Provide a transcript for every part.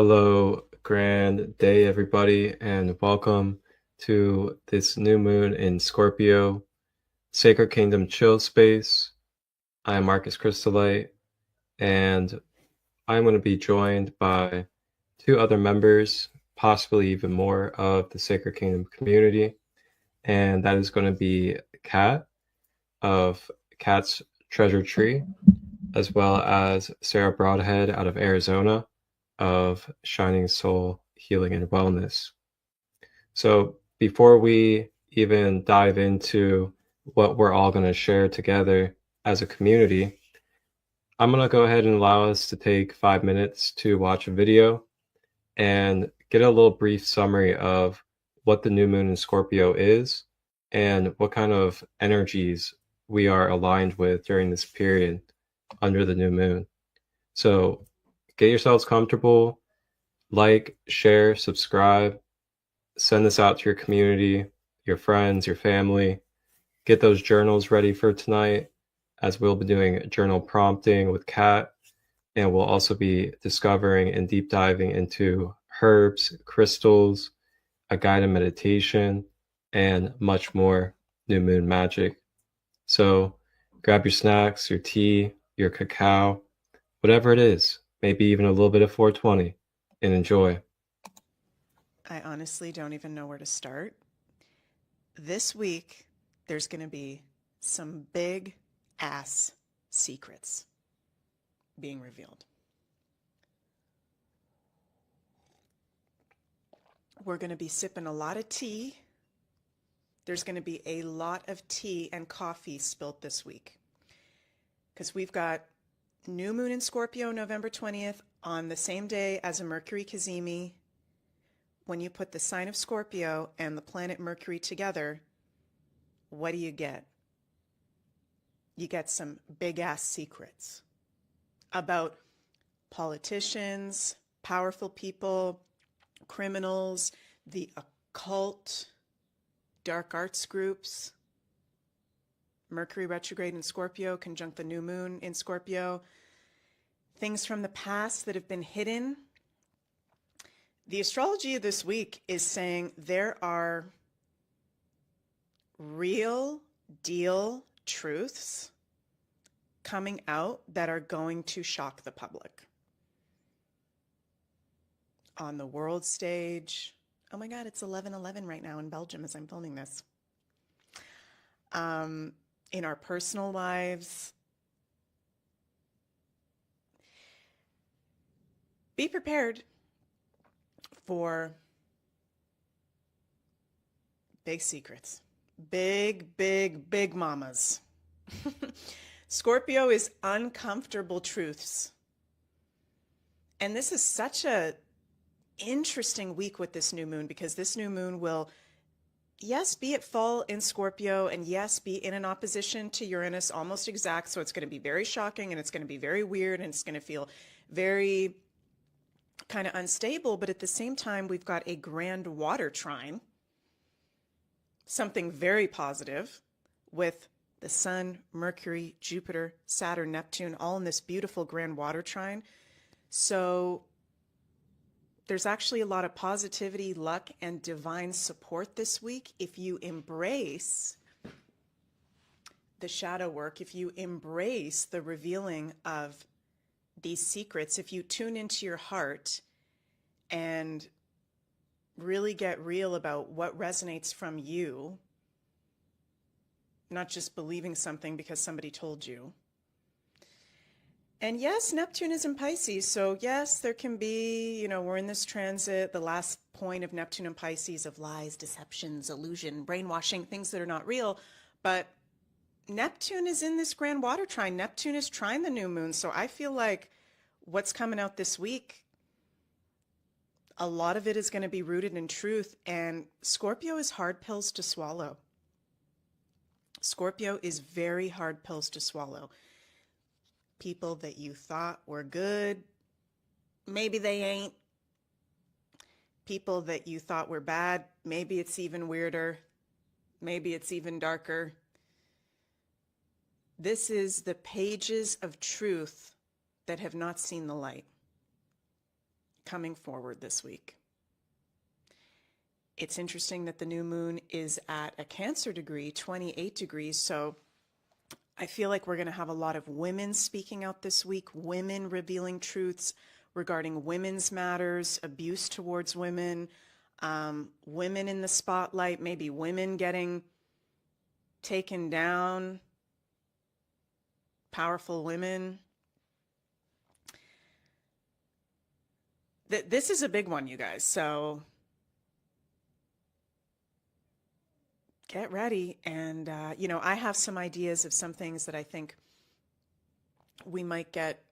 Hello, grand day, everybody, and welcome to this new moon in Scorpio, Sacred Kingdom Chill Space. I'm Marcus Christolight, and I'm going to be joined by two other members, possibly even more, of the Sacred Kingdom community, and that is going to be Kat of Kat's Treasure Tree, as well as Sara Broadhead out of Arizona of Shining Soul Healing and Wellness. So before we even dive into what we're all going to share together as a community, I'm going to go ahead and allow us to take 5 minutes to watch a video and get a little brief summary of what the new moon in Scorpio is and what kind of energies we are aligned with during this period under the new moon. So get yourselves comfortable, like, share, subscribe, send this out to your community, your friends, your family. Get those journals ready for tonight, as we'll be doing journal prompting with Kat, and we'll also be discovering and deep diving into herbs, crystals, a guided meditation, and much more new moon magic. So grab your snacks, your tea, your cacao, whatever it is, maybe even a little bit of 420, and enjoy. I honestly don't even know where to start. This week, there's going to be some big ass secrets being revealed. We're going to be sipping a lot of tea. There's going to be a lot of tea and coffee spilt this week because we've got new moon in Scorpio, November 20th, on the same day as a Mercury Cazimi. When you put the sign of Scorpio and the planet Mercury together, what do you get? You get some big ass secrets about politicians, powerful people, criminals, the occult, dark arts groups. Mercury retrograde in Scorpio, conjunct the new moon in Scorpio. Things from the past that have been hidden. The astrology of this week is saying there are real deal truths coming out that are going to shock the public. On the world stage. Oh my God, it's 11:11 right now in Belgium as I'm filming this. In our personal lives. Be prepared for big secrets. Big, big, big mamas. Scorpio is uncomfortable truths. And this is such a interesting week with this new moon because this new moon will, yes, be at full in Scorpio and yes, be in an opposition to Uranus, almost exact. So it's going to be very shocking and it's going to be very weird and it's going to feel very kind of unstable. But at the same time, we've got a grand water trine, something very positive with the Sun, Mercury, Jupiter, Saturn, Neptune, all in this beautiful grand water trine. So there's actually a lot of positivity, luck, and divine support this week if you embrace the shadow work, if you embrace the revealing of these secrets, if you tune into your heart and really get real about what resonates from you, not just believing something because somebody told you. And yes, Neptune is in Pisces. So yes, there can be, we're in this transit, the last point of Neptune and Pisces of lies, deceptions, illusion, brainwashing, things that are not real. But Neptune is in this grand water trine. Neptune is trine the new moon. So I feel like what's coming out this week, a lot of it is going to be rooted in truth. And Scorpio is hard pills to swallow. Scorpio is very hard pills to swallow. People that you thought were good, maybe they ain't. People that you thought were bad, maybe it's even weirder. Maybe it's even darker. This is the pages of truth that have not seen the light coming forward this week. It's interesting that the new moon is at a Cancer degree, 28 degrees, so I feel like we're going to have a lot of women speaking out this week, women revealing truths regarding women's matters, abuse towards women, women in the spotlight, maybe women getting taken down, powerful women. This is a big one, you guys, so get ready. And, I have some ideas of some things that I think we might get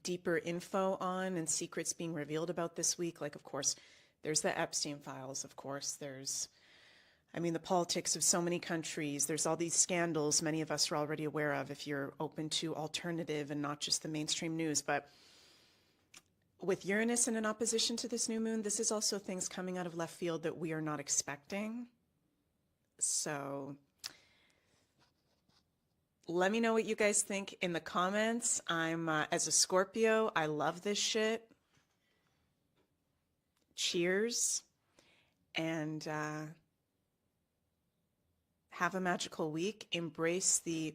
deeper info on and secrets being revealed about this week. Like, of course, there's the Epstein files. Of course, there's, the politics of so many countries. There's all these scandals many of us are already aware of if you're open to alternative and not just the mainstream news. But with Uranus in an opposition to this new moon, this is also things coming out of left field that we are not expecting. So let me know what you guys think in the comments. I'm, as a Scorpio, I love this shit. Cheers. And have a magical week. Embrace the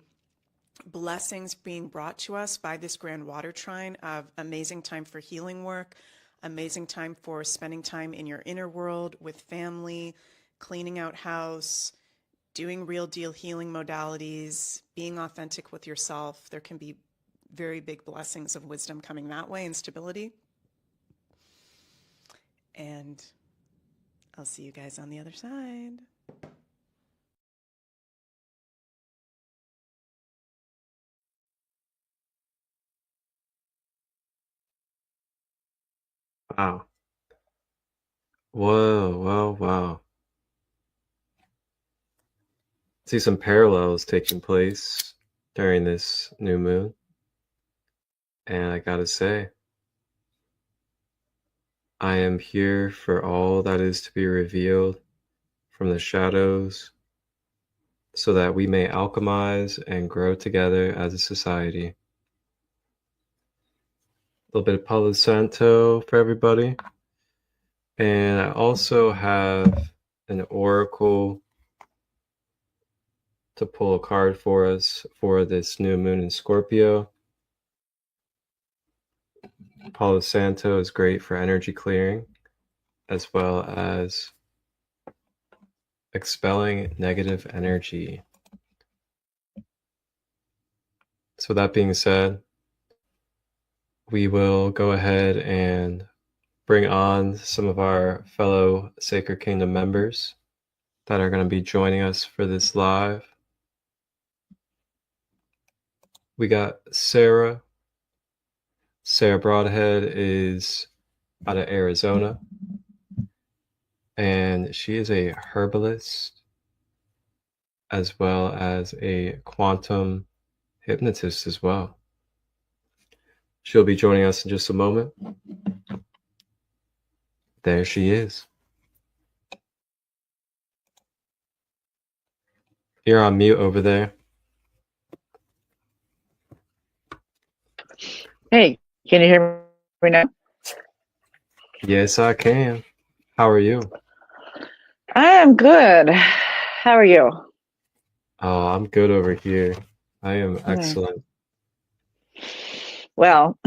blessings being brought to us by this grand water trine of amazing time for healing work, amazing time for spending time in your inner world with family, cleaning out house, doing real deal healing modalities, being authentic with yourself. There can be very big blessings of wisdom coming that way and stability. And I'll see you guys on the other side. Wow. Whoa, whoa, wow. See some parallels taking place during this new moon. And I gotta say, I am here for all that is to be revealed from the shadows so that we may alchemize and grow together as a society. A little bit of Palo Santo for everybody. And I also have an oracle to pull a card for us for this new moon in Scorpio. Palo Santo is great for energy clearing as well as expelling negative energy. So that being said, we will go ahead and bring on some of our fellow Sacred Kingdom members that are going to be joining us for this live. We got Sara. Sara Broadhead is out of Arizona, and she is a herbalist as well as a quantum hypnotist as well. She'll be joining us in just a moment. There she is. You're on mute over there. Hey, can you hear me now? Yes, I can. How are you? I am good. How are you? Oh, I'm good over here. I am excellent. Well,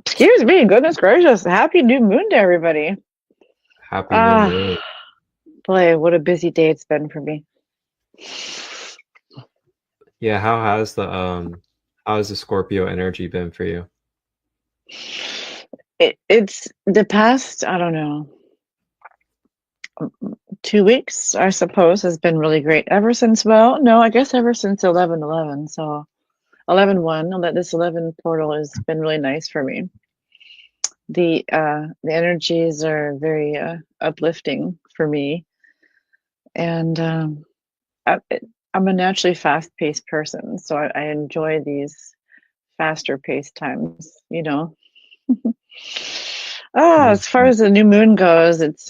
excuse me, goodness gracious. Happy new moon to everybody. Happy new moon. Boy, what a busy day it's been for me. Yeah, how's the Scorpio energy been for you? It's the past, I don't know, 2 weeks, I suppose, has been really great. Ever since, well, no, I guess ever since 11/11. So 11/1, that this 11 portal has been really nice for me. The energies are very uplifting for me, and I'm a naturally fast-paced person, so I enjoy these faster-paced times, As far as the new moon goes, it's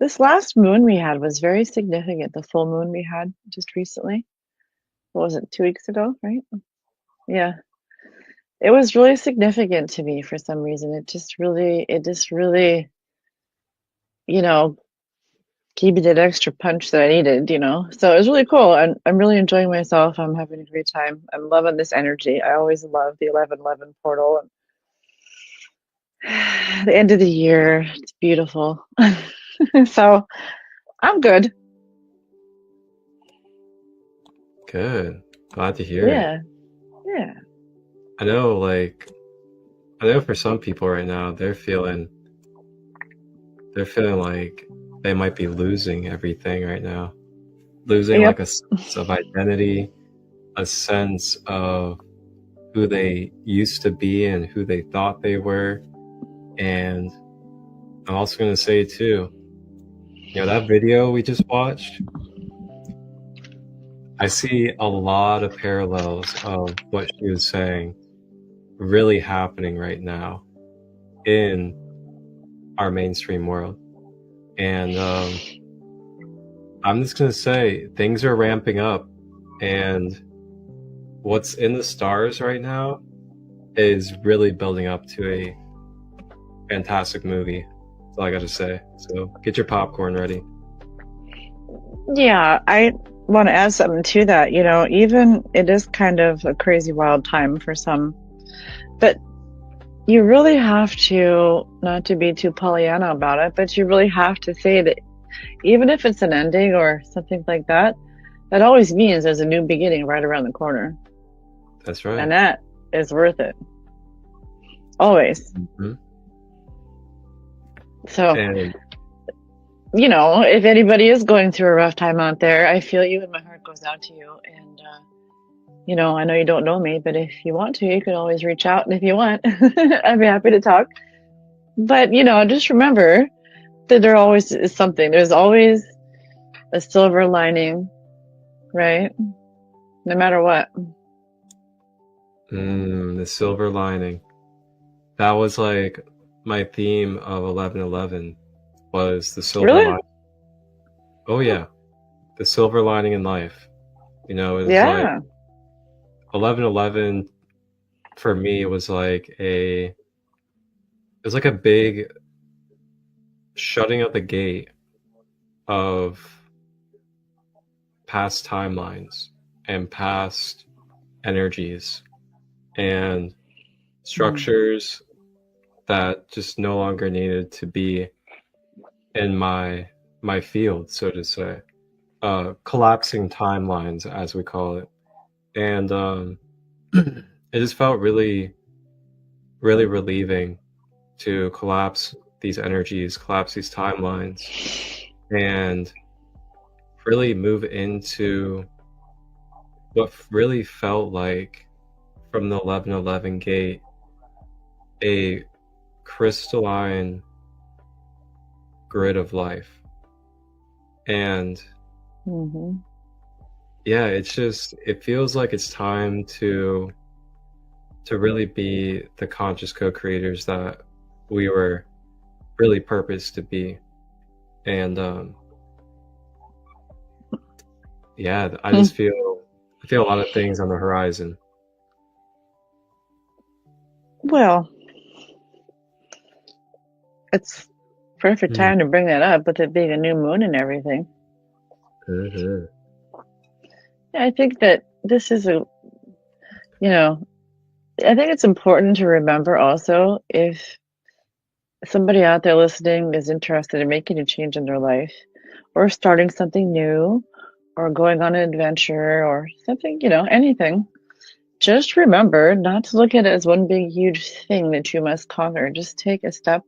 this last moon we had was very significant. The full moon we had just recently. What was it, 2 weeks ago, right? Yeah. it was really significant to me for some reason. It just really, you know, gave me that extra punch that I needed, you know. So it was really cool. I'm really enjoying myself. I'm having a great time. I'm loving this energy. I always love the 1111 portal. The end of the year, it's beautiful. So I'm good. Good. Glad to hear it. Yeah. Yeah. I know, for some people right now, they're feeling like they might be losing everything right now. Losing like Yep. a sense of identity, a sense of who they used to be and who they thought they were. And I'm also going to say too, that video we just watched, I see a lot of parallels of what she was saying really happening right now in our mainstream world. And I'm just going to say things are ramping up, and what's in the stars right now is really building up to a fantastic movie. That's all I got to say. So get your popcorn ready. Yeah, I want to add something to that. Even it is kind of a crazy wild time for some, but you really have to, not to be too Pollyanna about it, but you really have to say that even if it's an ending or something like that, that always means there's a new beginning right around the corner. That's right. And that is worth it. Always. Mm-hmm. So, if anybody is going through a rough time out there, I feel you and my heart goes out to you. And, I know you don't know me, but if you want to, you can always reach out. And if you want, I'd be happy to talk. But, just remember that there always is something. There's always a silver lining, right? No matter what. The silver lining. That was like my theme of 11/11 was the silver lining. Oh yeah, the silver lining in life. It was like 11/11 for me. It was like a big shutting of the gate of past timelines and past energies and structures that just no longer needed to be in my field, so to say. Collapsing timelines, as we call it. And it just felt really, really relieving to collapse these energies, collapse these timelines, and really move into what really felt like, from the 11/11 gate, a crystalline grid of life. And yeah, it feels like it's time to really be the conscious co-creators that we were really purposed to be. And yeah, I just feel a lot of things on the horizon. Well, it's perfect time to bring that up with it being a new moon and everything. Mm-hmm. Yeah, I think that this is I think it's important to remember also, if somebody out there listening is interested in making a change in their life or starting something new or going on an adventure or something, anything, just remember not to look at it as one big, huge thing that you must conquer. Just take a step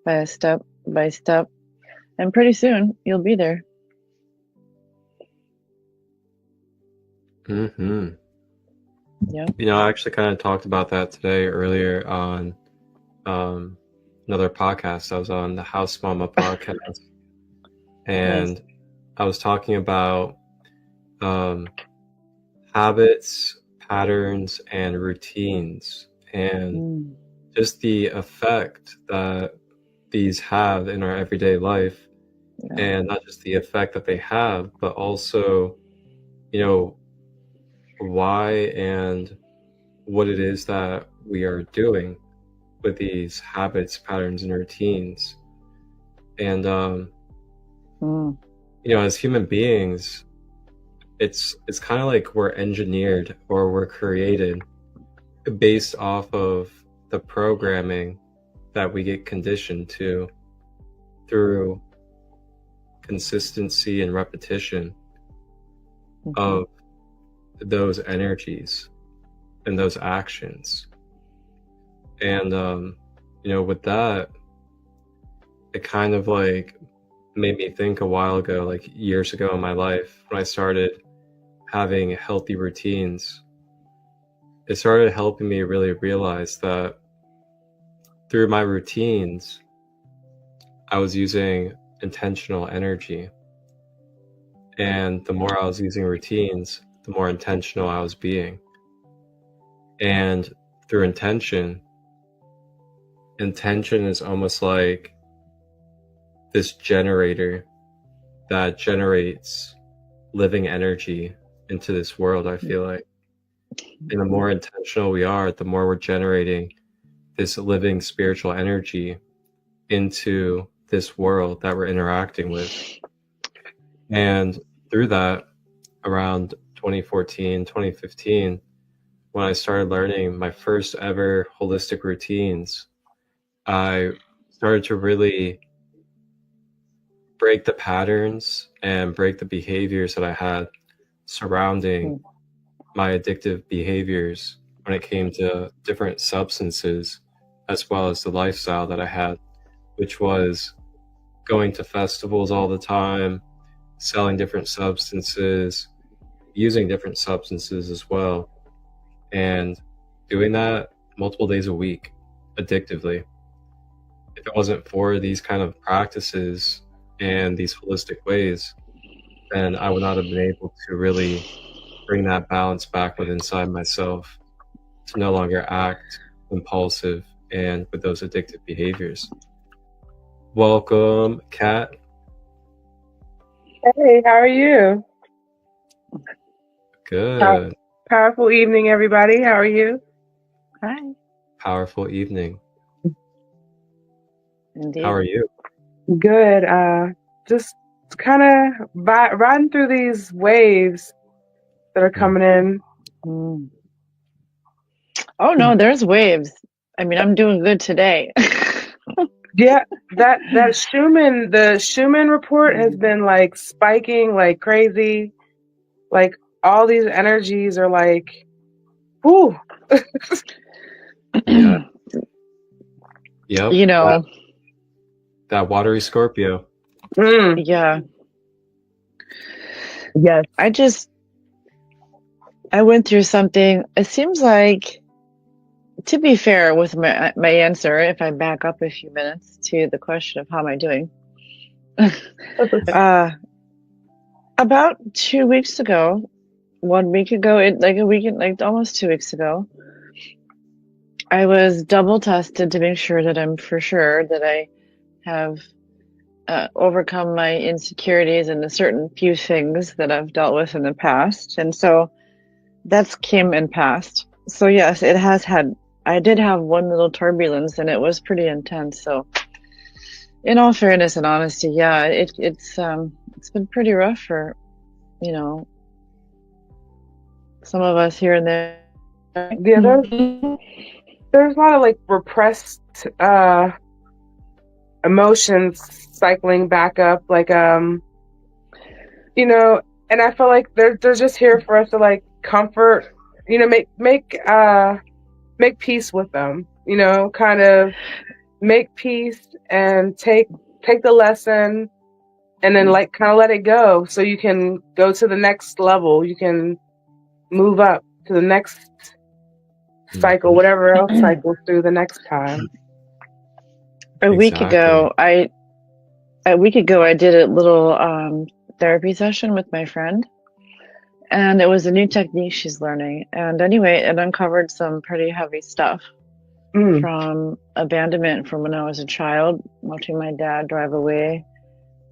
by step by step, and pretty soon you'll be there. Mm-hmm. Yeah. I actually kind of talked about that today earlier on another podcast. I was on the House Mama podcast, and nice. I was talking about habits, patterns, and routines, and just the effect that these have in our everyday life. And not just the effect that they have, but also, why and what it is that we are doing with these habits, patterns, and routines. And as human beings, it's kind of like we're engineered or we're created based off of the programming that we get conditioned to through consistency and repetition of those energies and those actions. And with that, it kind of like made me think a while ago, like years ago in my life, when I started having healthy routines. It started helping me really realize that through my routines, I was using intentional energy. And the more I was using routines, the more intentional I was being. And through intention is almost like this generator that generates living energy into this world, I feel like. And the more intentional we are, the more we're generating this living spiritual energy into this world that we're interacting with. And through that, around 2014, 2015, when I started learning my first ever holistic routines, I started to really break the patterns and break the behaviors that I had surrounding my addictive behaviors when it came to different substances, as well as the lifestyle that I had, which was going to festivals all the time, selling different substances, using different substances as well, and doing that multiple days a week, addictively. If it wasn't for these kind of practices and these holistic ways, then I would not have been able to really bring that balance back within inside myself to no longer act impulsive and with those addictive behaviors. Welcome, Kat. Hey, how are you? Good. Powerful evening, everybody. How are you? Hi. Powerful evening. Indeed. How are you? Good. Just kind of riding through these waves that are coming in. Oh no, there's waves. I mean, I'm doing good today. Yeah, the Schumann report has been like spiking like crazy. Like all these energies are like, whoo. Yeah. Yep. You know, that watery Scorpio. Yeah. Yes. I went through something. It seems like, to be fair with my answer, if I back up a few minutes to the question of how am I doing, about 2 weeks ago, 1 week ago, almost 2 weeks ago, I was double tested to make sure that I'm for sure that I have overcome my insecurities and a certain few things that I've dealt with in the past. And so that's came and passed. So yes, I did have one little turbulence and it was pretty intense. So in all fairness and honesty, yeah, it's been pretty rough for, some of us here and there. Yeah, there's a lot of like repressed emotions cycling back up, like and I feel like they're just here for us to like comfort, make peace with them, kind of make peace and take the lesson and then like kind of let it go so you can go to the next level, you can move up to the next cycle, whatever else cycles through the next time. A week ago, I did a little therapy session with my friend, and it was a new technique she's learning. And anyway, it uncovered some pretty heavy stuff from abandonment from when I was a child, watching my dad drive away,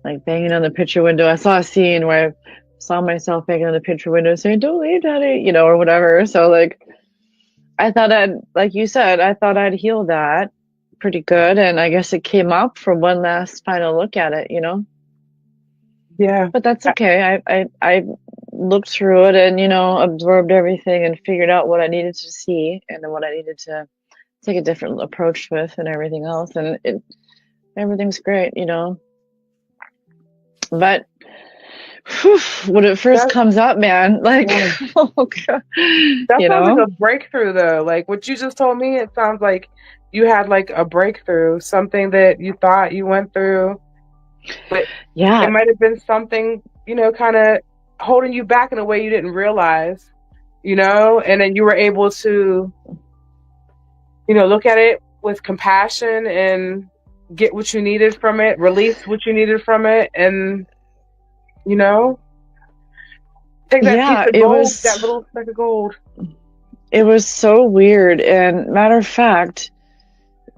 like banging on the picture window. I saw a scene where I saw myself banging on the picture window saying, "Don't leave, Daddy," or whatever. So like, I thought like you said, I thought I'd heal that pretty good, and I guess it came up for one last final look at it, Yeah. But that's okay. I looked through it and, absorbed everything and figured out what I needed to see and what I needed to take a different approach with and everything else. And everything's great, But whew, when it first That, comes up, man, like, yeah. oh God, That sounds like a breakthrough, though. Like what you just told me, it sounds like you had like a breakthrough, something that you thought you went through, but Yeah. it might have been something, kind of holding you back in a way you didn't realize, and then you were able to, look at it with compassion and get what you needed from it, release what you needed from it, and, take that Yeah, piece of gold, that little speck of gold. It was so weird. And matter of fact,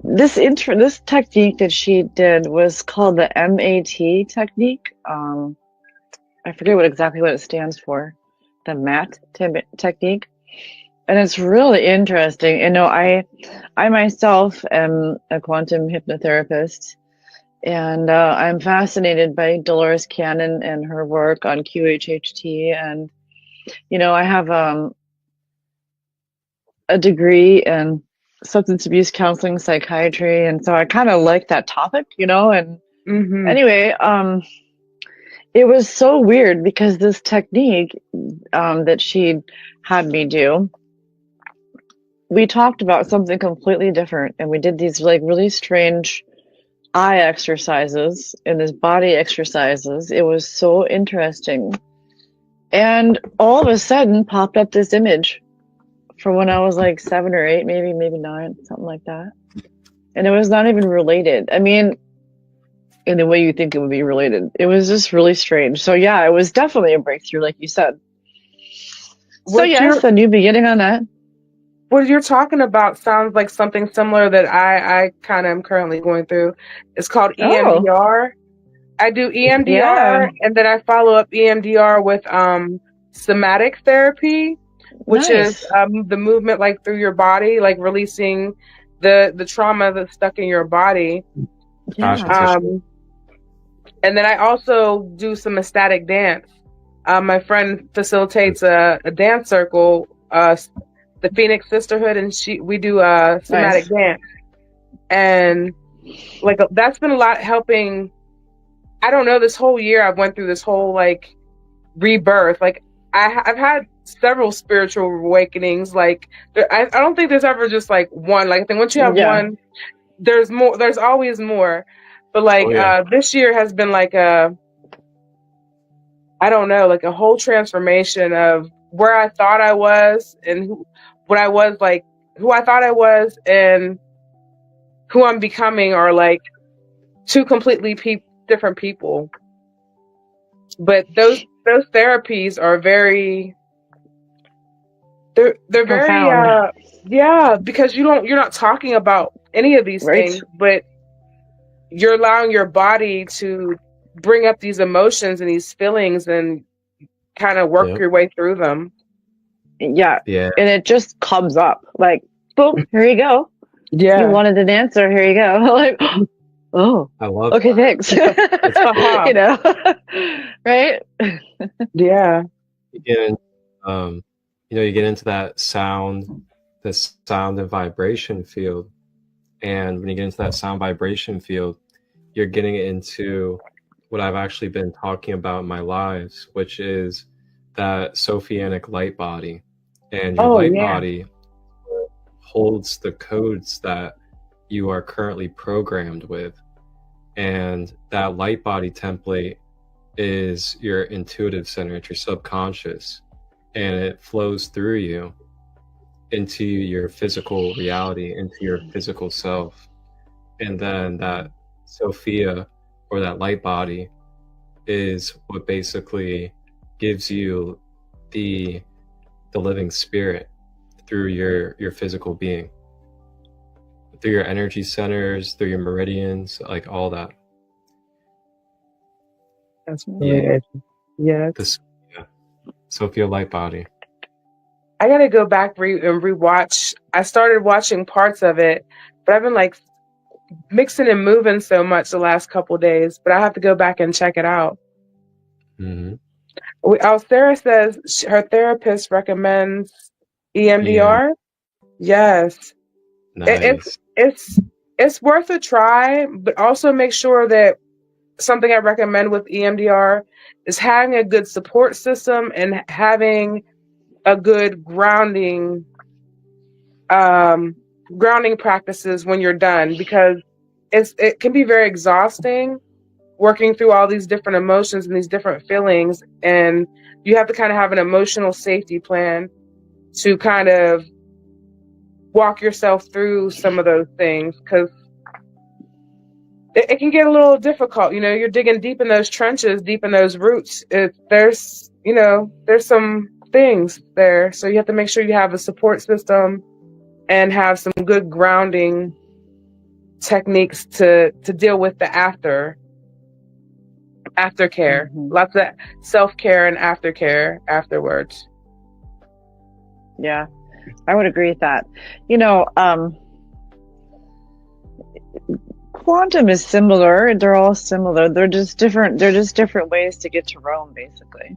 this technique that she did was called the MAT technique. I forget exactly what it stands for, the MAT technique. And it's really interesting. I myself am a quantum hypnotherapist, and I'm fascinated by Dolores Cannon and her work on QHHT. And, I have a degree in substance abuse counseling, psychiatry. And so I kind of like that topic, and anyway, it was so weird because this technique that she had me do, we talked about something completely different, and we did these like really strange eye exercises and this body exercises. It was so interesting. And all of a sudden popped up this image from when I was like 7 or 8, maybe 9, something like that. And it was not even related. I mean, in the way you think it would be related. It was just really strange. So yeah, it was definitely a breakthrough, like you said. So yes, a new beginning on that. What you're talking about sounds like something similar that I kind of am currently going through. It's called EMDR. I do EMDR, and then I follow up EMDR with somatic therapy, which is the movement like through your body, like releasing the trauma that's stuck in your body. And then I also do some ecstatic dance. My friend facilitates a dance circle, the Phoenix Sisterhood, and we do somatic dance. And like that's been a lot helping. I don't know, this whole year I've went through this whole like rebirth. Like I've had several spiritual awakenings. Like I don't think there's ever just like one. Like I think once you have one, there's more. There's always more. But like this year has been like I don't know, like a whole transformation of where I thought I was and what I was, like who I thought I was and who I'm becoming are like two completely different people. But those therapies are very, they're profound. Very because you're not talking about any of these things, but you're allowing your body to bring up these emotions and these feelings and kind of work your way through them. Yeah. And it just comes up like, boom, here you go. Yeah. You wanted an answer, here you go. Like, oh, I love okay, thanks. Right? Yeah. You get into that sound, the sound and vibration field. And when you get into that sound vibration field, you're getting into what I've actually been talking about in my lives, which is that Sophianic light body. And your light body holds the codes that you are currently programmed with. And that light body template is your intuitive center, it's your subconscious, and it flows through you into your physical reality, into your physical self. And then that Sophia, or that light body, is what basically gives you the living spirit through your physical being, through your energy centers, through your meridians, like all that. That's weird. Yeah. The Sophia light body. I gotta go back and rewatch. I started watching parts of it, but I've been like mixing and moving so much the last couple days. But I have to go back and check it out. Mm-hmm. Sarah says her therapist recommends EMDR. Yes, Nice. it's worth a try, but also make sure that something I recommend with EMDR is having a good support system and having a good grounding practices when you're done, because it can be very exhausting working through all these different emotions and these different feelings, and you have to kind of have an emotional safety plan to kind of walk yourself through some of those things, because it can get a little difficult. You're digging deep in those trenches, deep in those roots. There's some things there, so you have to make sure you have a support system and have some good grounding techniques to deal with the aftercare. Mm-hmm. Lots of self-care and aftercare afterwards. Yeah, I would agree with that. Quantum is similar. They're all similar. They're just different. They're just different ways to get to Rome, basically.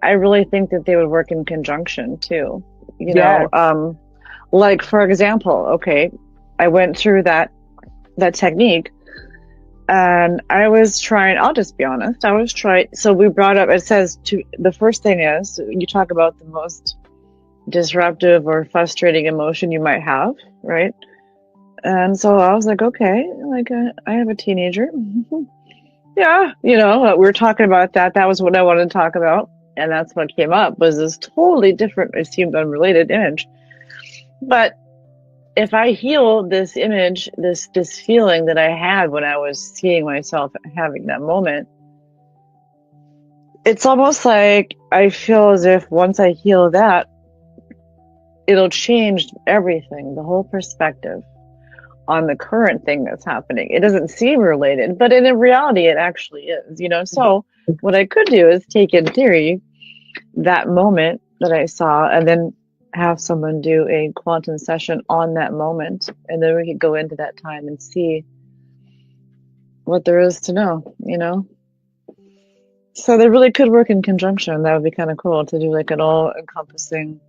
I really think that they would work in conjunction too. Yeah. Like for example, okay, I went through that technique, and I was trying. I'll just be honest. I was trying. So we brought up. It says the first thing is you talk about the most disruptive or frustrating emotion you might have, right? And so I was like, okay, I have a teenager. Yeah, we were talking about that. That was what I wanted to talk about. And that's what came up, was this totally different, it seemed unrelated image. But if I heal this image, this feeling that I had when I was seeing myself having that moment, it's almost like I feel as if once I heal that, it'll change everything, the whole perspective on the current thing that's happening. It doesn't seem related, but in reality, it actually is, So what I could do is take, in theory, that moment that I saw and then have someone do a quantum session on that moment. And then we could go into that time and see what there is to know, So they really could work in conjunction. That would be kind of cool to do like an all-encompassing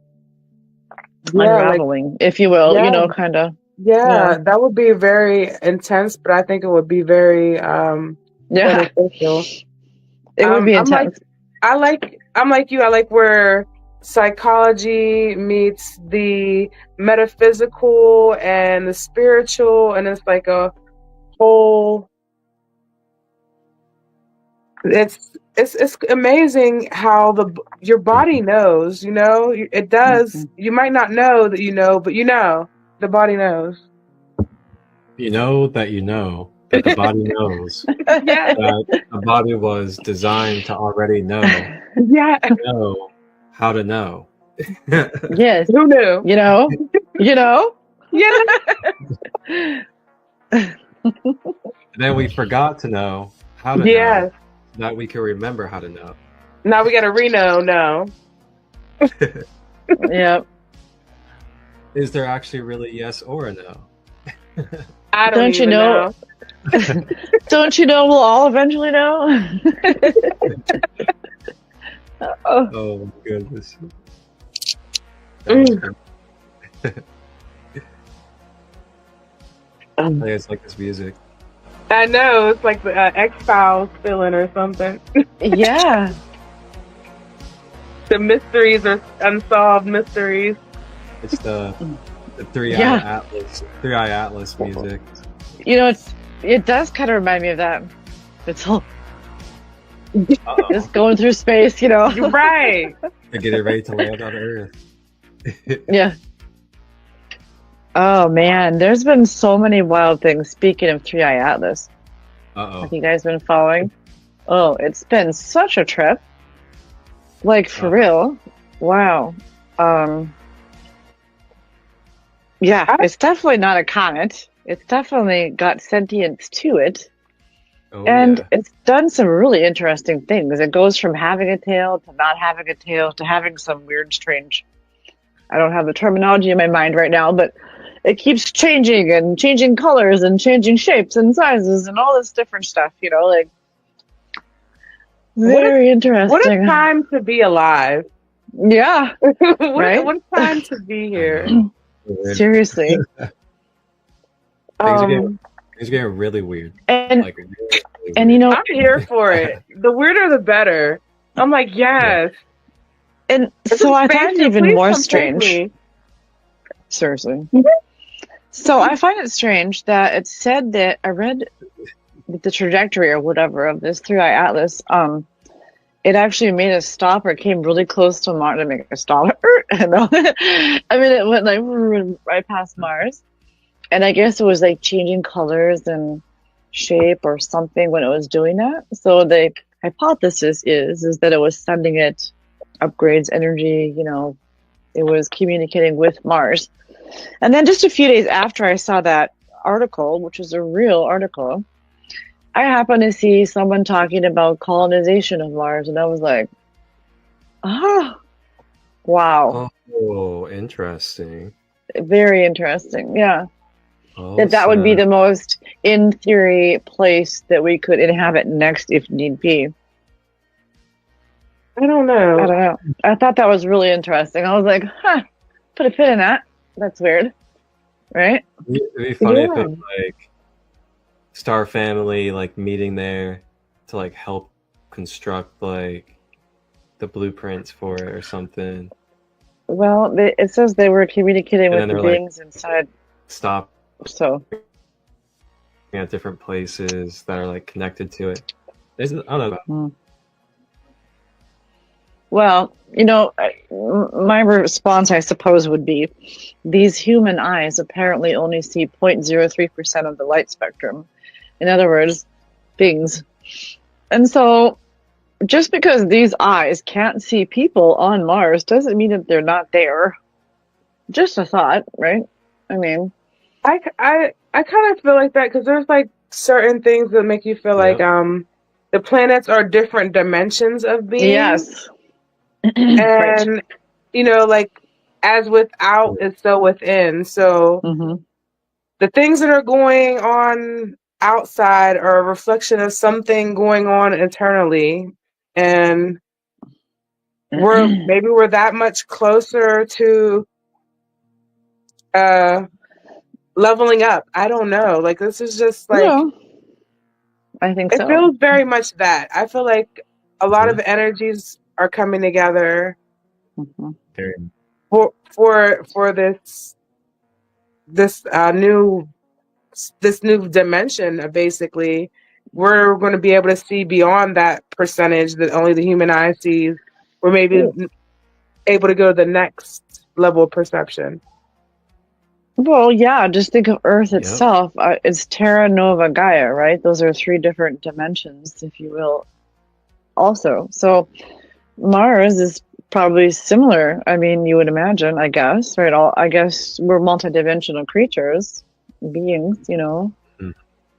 unraveling, if you will, kind of. Yeah, that would be very intense, but I think it would be very beneficial. It would be intense. I'm like you. I like where psychology meets the metaphysical and the spiritual, and it's like a whole. It's amazing how your body knows. It does. Mm-hmm. You might not know that but the body knows. You know that the body knows. Yeah. That the body was designed to already know. Yeah. Know how to know. Yes. Who knew? Yeah. And then we forgot to know how to know. That we can remember how to know. Now we got to know. Yep. Is there actually really yes or a no? I don't even know. Don't you know we'll all eventually know? Oh my goodness. It's like this music. I know, it's like the X-Files feeling or something. Yeah. The mysteries are unsolved mysteries. It's the three-eye atlas music. It does kind of remind me of that. It's all just going through space, You're right. They're getting ready to land on Earth. Yeah. Oh man, there's been so many wild things. Speaking of Three-Eye Atlas, have you guys been following? Oh, it's been such a trip. Like for real. Wow. Yeah, it's definitely not a comet. It's definitely got sentience to it. Oh And yeah. it's done some really interesting things. It goes from having a tail to not having a tail to having some weird, strange, I don't have the terminology in my mind right now, but it keeps changing and changing colors and changing shapes and sizes and all this different stuff, like What a very what a interesting. time to be alive. Yeah, right? What a time to be I here. know. Weird. Seriously. Things are getting Um, things are getting really weird. And Like really, really and weird. I'm here for it. The weirder the better. I'm like, Yeah. yes. and It's so a I find it spaceship. even Please more come take strange. me. Seriously. So I find it strange that it said that I read the trajectory or whatever of this 3-eye atlas. It actually made a stop or came really close to Mars to make a stop. I mean, it went like right past Mars, and I guess it was like changing colors and shape or something when it was doing that. So the hypothesis is that it was sending it upgrades, energy. It was communicating with Mars. And then just a few days after I saw that article, which was a real article, I happened to see someone talking about colonization of Mars, and I was like, oh, wow, Oh, interesting. very interesting. Yeah, Oh, that would be snap. the most, in theory, place that we could inhabit next if need be. I don't I know. don't know. I thought that was really interesting. I was like, huh, put a pin in that. That's weird, right? It'd be funny if Yeah. it was like Star Family like meeting there to like help construct like the blueprints for it or something. Well, it says they were communicating And with then the they're like beings inside. stop So, at different places that are like connected to it. I don't know. hmm. Well, my response, I suppose, would be these human eyes apparently only see 0.03% of the light spectrum. In other words, things. And so, just because these eyes can't see people on Mars doesn't mean that they're not there. Just a thought, right? I mean, I kind of feel like that because there's like certain things that make you feel like Yep. the planets are different dimensions of being, yes. Right. and like as without is so within. So Hmm. the things that are going on outside are a reflection of something going on internally, and we're that much closer to uh leveling up. I don't know. Like this is just like No, I think it so. feels very much that. I feel like a lot of Mhm. energies are coming together Hmm. Very for this new dimension of basically we're going to be able to see beyond that percentage that only the human eye sees. We're maybe able to go to the next level of perception. Well, yeah, just think of Earth Yep. itself. It's Terra Nova Gaia, right? Those are three different dimensions, if you will, also. So Mars is probably similar. I mean, you would imagine, I guess, right? I guess we're multidimensional creatures, beings, Mm.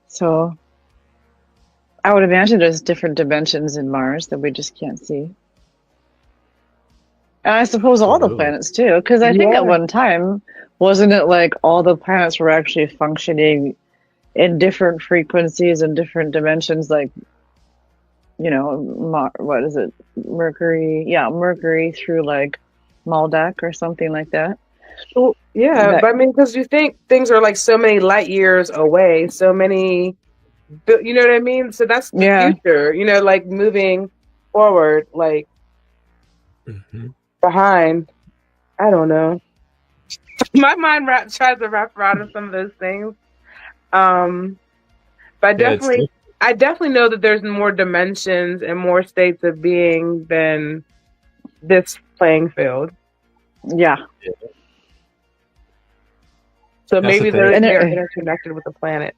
So I would imagine there's different dimensions in Mars that we just can't see. And I suppose all the Absolutely. planets too, because I think at Yeah. one time, wasn't it like all the planets were actually functioning in different frequencies and different dimensions, like, what is it? Mercury, yeah, Mercury through like Maldak or something like that. Well, yeah, That, but I mean, because you think things are like so many light years away, so many, you know what I mean? So that's the yeah. future, like moving forward, like Mhm. behind. I don't know. My mind tries to wrap around some of those things. Um, but Yeah, it's I definitely know that there's more dimensions and more states of being than this playing field. Yeah. So that's the maybe thing. And they're interconnected with the planet.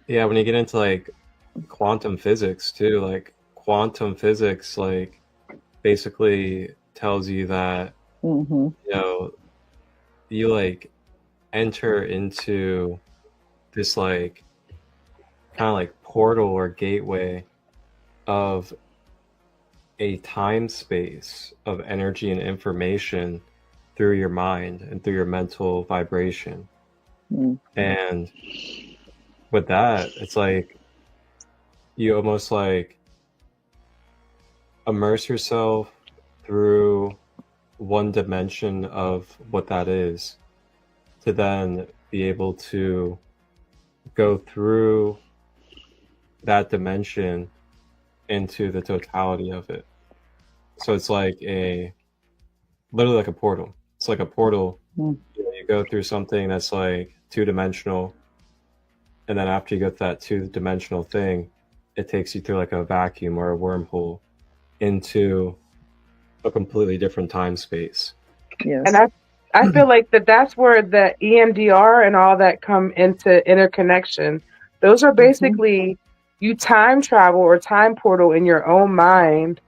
Yeah, when you get into like quantum physics too, like quantum physics like basically tells you that hmm you like enter into this like kind of like portal or gateway of a time space of energy and information through your mind and through your mental vibration. And with that, it's like you almost like immerse yourself through one dimension of what that is to then be able to go through that dimension into the totality of it. So it's like literally like a portal. It's like a portal. You go through something that's like two-dimensional, and then after you get that two-dimensional thing, it takes you through like a vacuum or a wormhole into a completely different time space. Yes. And I feel like that's where the EMDR and all that come into interconnection. Those are basically you time travel or time portal in your own mind.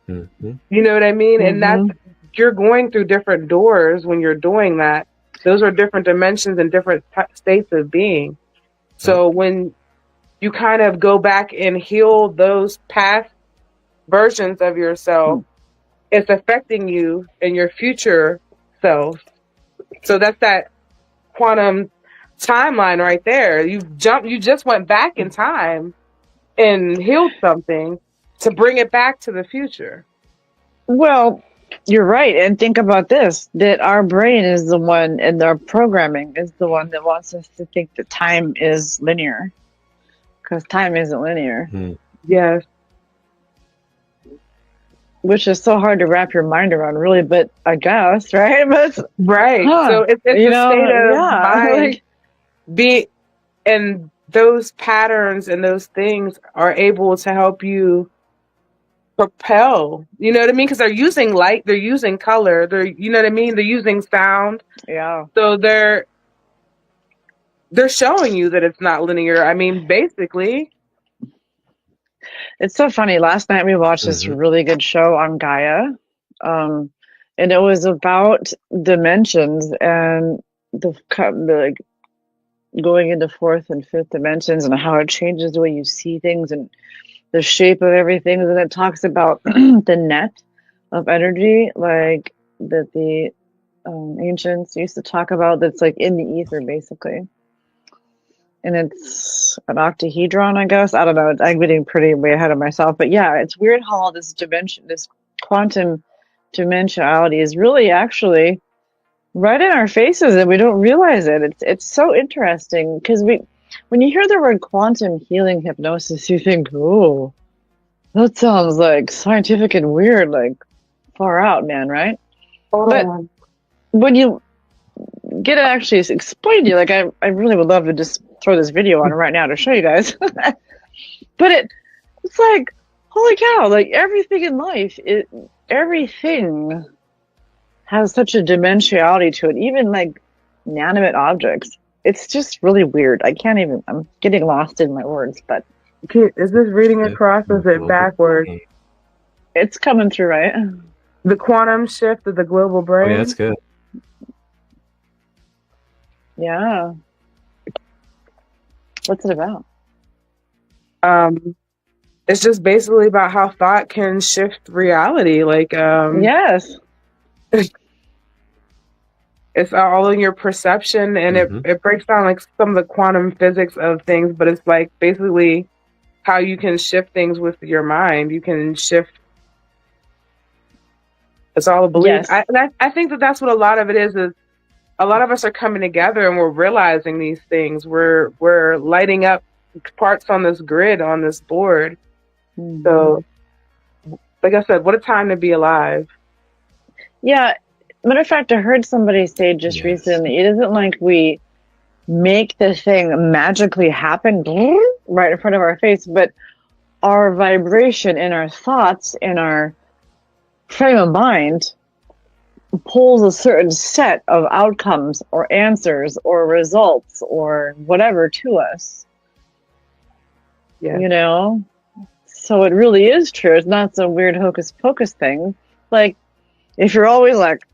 You know what I mean? And that's, you're going through different doors when you're doing that. Those are different dimensions and different states of being. So when you kind of go back and heal those past versions of yourself, it's affecting you and your future self. So that's that quantum timeline right there. You just went back in time and healed something to bring it back to the future. Well, you're right. And think about this, that our brain is the one, and our programming is the one that wants us to think that time is linear. Because time isn't linear. Yes. Which is so hard to wrap your mind around, really, but I guess, right? But right. So it's a state of mind. And those patterns and those things are able to help you propel. You know what I mean? Because they're using light, they're using color, you know what I mean? They're using sound. Yeah. So they're showing you that it's not linear. I mean, basically. It's so funny. Last night we watched this really good show on Gaia. And it was about dimensions and the like going into fourth and fifth dimensions and how it changes the way you see things and the shape of everything. And then it talks about the net of energy, like that the ancients used to talk about, that's like in the ether, basically. And it's an octahedron, I guess. I don't know. I'm getting pretty way ahead of myself. But yeah, it's weird how all this dimension, this quantum dimensionality is really actually right in our faces and we don't realize it. It's so interesting because when you hear the word quantum healing hypnosis, you think, oh, that sounds like scientific and weird, like far out, man, right? But when you get it actually explained to you, like I really would love to just throw this video on right now to show you guys. But it's like, holy cow, like everything in life, everything has such a dimensionality to it, even like inanimate objects. It's just really weird. I'm getting lost in my words, but. Is this reading across or is it backwards? It's coming through, right? The quantum shift of the global brain. Oh, yeah, that's good. Yeah. What's it about? It's just basically about how thought can shift reality. Like, yes. It's all in your perception, and it breaks down like some of the quantum physics of things, but it's like basically how you can shift things with your mind. You can shift. It's all a belief. Yes. I think that's what a lot of it is a lot of us are coming together and we're realizing these things. We're lighting up parts on this grid, on this board. So, like I said, what a time to be alive. Yeah. Matter of fact, I heard somebody say just recently, it isn't like we make the thing magically happen right in front of our face, but our vibration and our thoughts and our frame of mind pulls a certain set of outcomes or answers or results or whatever to us. Yeah. You know? So it really is true. It's not some weird hocus pocus thing. Like, if you're always like,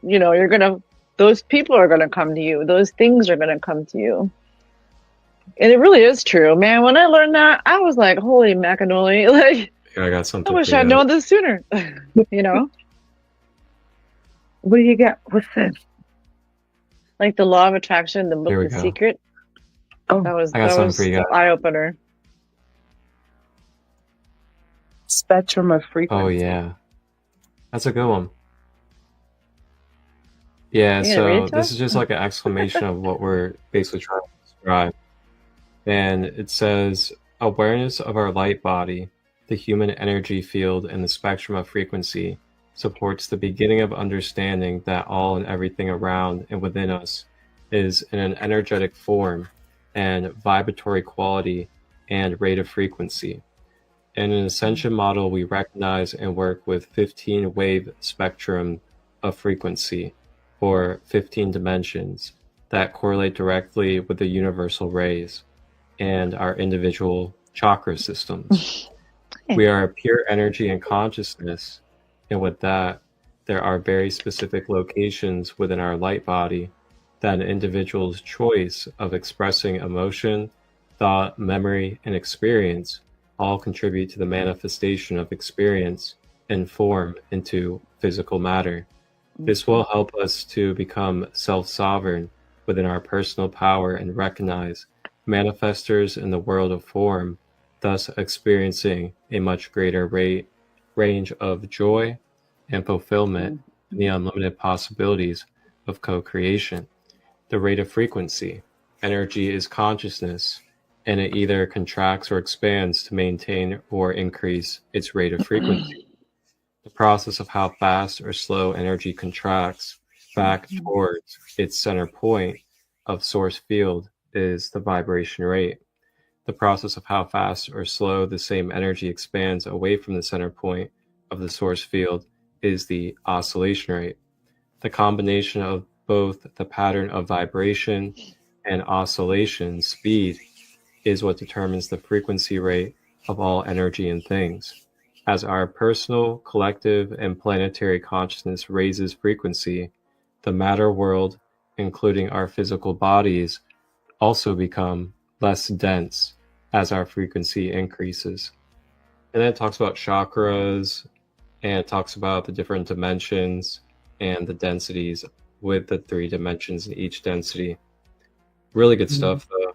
you know, those people are going to come to you. Those things are going to come to you. And it really is true, man. When I learned that, I was like, holy macanoli. Like, Yeah, I got I something wish for I'd you. known this sooner. You know? What do you got? What's this? Like the law of attraction, the book Here we The go. Secret. Oh, I got That something for was you the guys. eye opener. spectrum of frequency. Oh yeah, that's a good one. Yeah, You gonna read so it to this is us? just like an exclamation of what we're basically trying to describe. And it says awareness of our light body, the human energy field, and the spectrum of frequency supports the beginning of understanding that all and everything around and within us is in an energetic form and vibratory quality and rate of frequency. In an ascension model, we recognize and work with 15 wave spectrum of frequency, or 15 dimensions, that correlate directly with the universal rays and our individual chakra systems. We are pure energy and consciousness, and with that, there are very specific locations within our light body that an individual's choice of expressing emotion, thought, memory, and experience all contribute to the manifestation of experience and form into physical matter. This will help us to become self-sovereign within our personal power and recognize manifestors in the world of form, thus experiencing a much greater range of joy and fulfillment and the unlimited possibilities of co-creation. The rate of frequency. Energy is consciousness, and it either contracts or expands to maintain or increase its rate of frequency. The process of how fast or slow energy contracts back towards its center point of source field is the vibration rate. The process of how fast or slow the same energy expands away from the center point of the source field is the oscillation rate. The combination of both the pattern of vibration and oscillation speed is what determines the frequency rate of all energy and things. As our personal, collective, and planetary consciousness raises frequency, the matter world, including our physical bodies, also become less dense as our frequency increases. And then it talks about chakras, and it talks about the different dimensions and the densities with the 3 dimensions in each density. Really good stuff, though.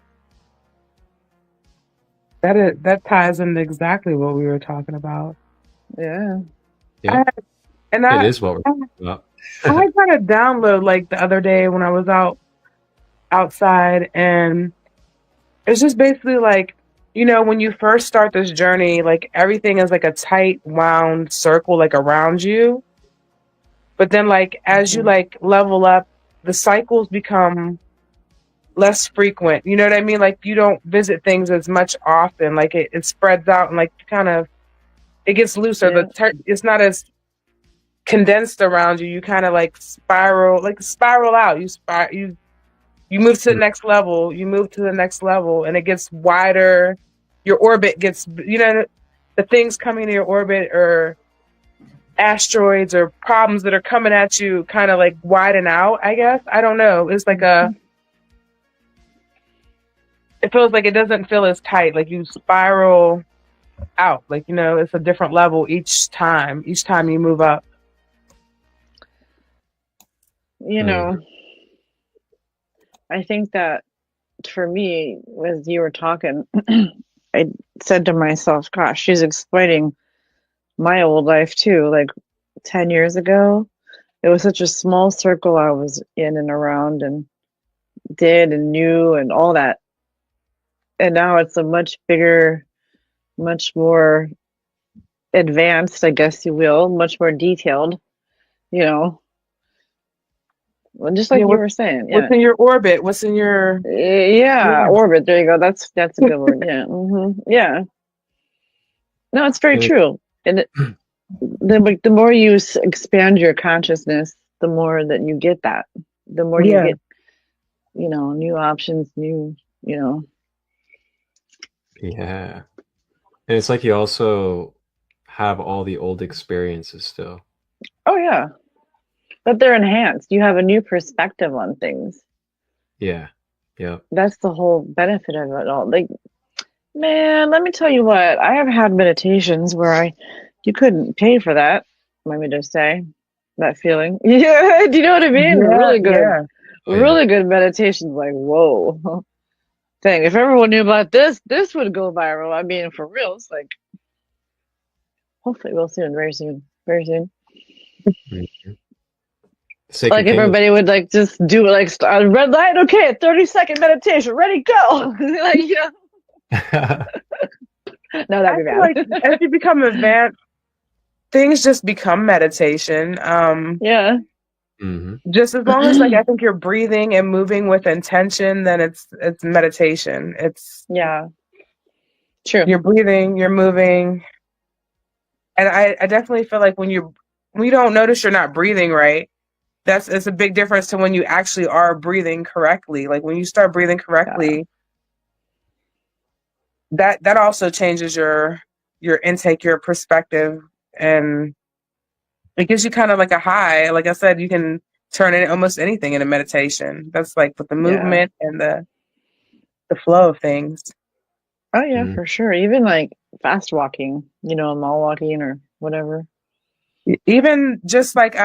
That ties into exactly what we were talking about. Yeah. Yeah, And it is what we're talking about. I got a download like the other day when I was outside, and it's just basically like, when you first start this journey, like everything is like a tight wound circle like around you. But then like as you like level up, the cycles become less frequent. You know what I mean? Like you don't visit things as much often. Like it spreads out and like kind of it gets looser. Yeah. It's not as condensed around you. You kind of like spiral out. You move to the next level. You move to the next level, and it gets wider. Your orbit gets, the things coming to your orbit or asteroids or problems that are coming at you kind of like widen out, I guess. I don't know. It's like it feels like it doesn't feel as tight. Like you spiral out. Like, it's a different level each time you move up. I think that for me, as you were talking, I said to myself, gosh, she's explaining my old life too. Like 10 years ago, it was such a small circle I was in and around and did and knew and all that. And now it's a much bigger, much more advanced, I guess you will, much more detailed, just like you were saying. What's in your orbit? What's in your orbit. There you go. That's a good word. Yeah. Yeah. No, it's very true. And the more you expand your consciousness, the more that you get that. The more you get, new options, Yeah. And it's like you also have all the old experiences still. Oh, yeah. But they're enhanced. You have a new perspective on things. Yeah. Yep. That's the whole benefit of it all. Like, man, let me tell you what, I have had meditations where you couldn't pay for that, let me just say, that feeling. Yeah, do you know what I mean? Yeah, yeah. Oh yeah. Really good meditations, like, whoa. Thing. If everyone knew about this would go viral. I mean, for real, it's like, hopefully we'll soon, very soon, very soon. Mhm. Sacred Like if Kingdom. everybody would like just do like red light, okay, 30-second meditation, ready, go. Like, yeah. No, that'd I be feel like bad. as you become advanced, things just become meditation. Yeah. hmm Just as long as like I think you're breathing and moving with intention, then it's meditation. It's Yeah. True. you're breathing, you're moving. And I definitely feel like when you don't notice you're not breathing right, it's a big difference to when you actually are breathing correctly. Like when you start breathing Yeah. correctly, that also changes your intake, your perspective, and it gives you kind of like a high. Like I said, you can turn in almost anything into meditation. That's like with the Yeah. movement and the flow of things. Oh yeah, hmm for sure. Even like fast walking, mall walking or whatever. Even just like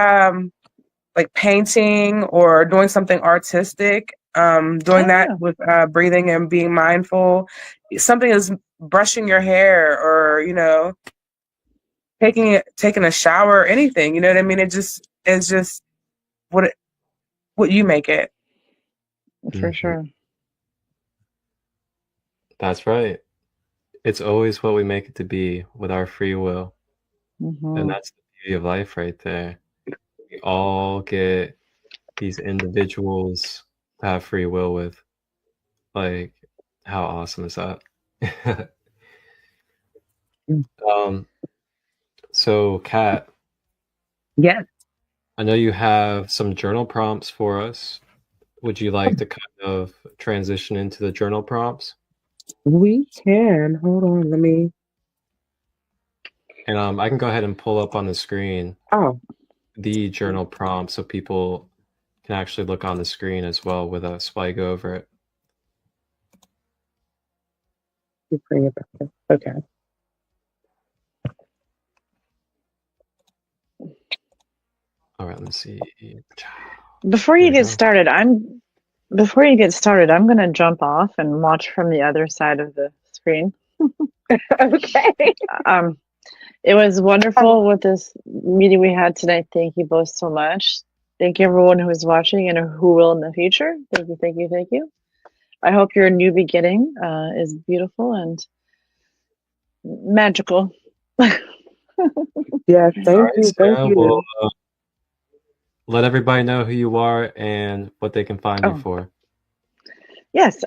painting or doing something artistic, doing Oh that yeah. with breathing and being mindful. Something is brushing your hair or taking a shower, anything. You know what I mean? It's just what you make it. For hmm sure. That's right. It's always what we make it to be with our free will. And Hmm. that's the beauty of life right there. We all get these individuals to have free will with. Like, how awesome is that? Um, so Kat, Yes, I know you have some journal prompts for us. Would you like to kind of transition into the journal prompts? we can. Hold on, let me. And I can go ahead and pull up on the screen Oh, the journal prompt so people can actually look on the screen as well with us while I go over it. you bring it back. Okay. All right, let's see. Before There you we get go. started, I'm gonna jump off and watch from the other side of the screen. Okay. Um, it was wonderful with this meeting we had tonight. Thank you both so much. Thank you everyone who is watching and who will in the future. Thank you, thank you, thank you. I hope your new beginning is beautiful and magical. Yes, All thank right, you, thank Sarah, well, you. let everybody know who you are and what they can find you Oh, for. yes.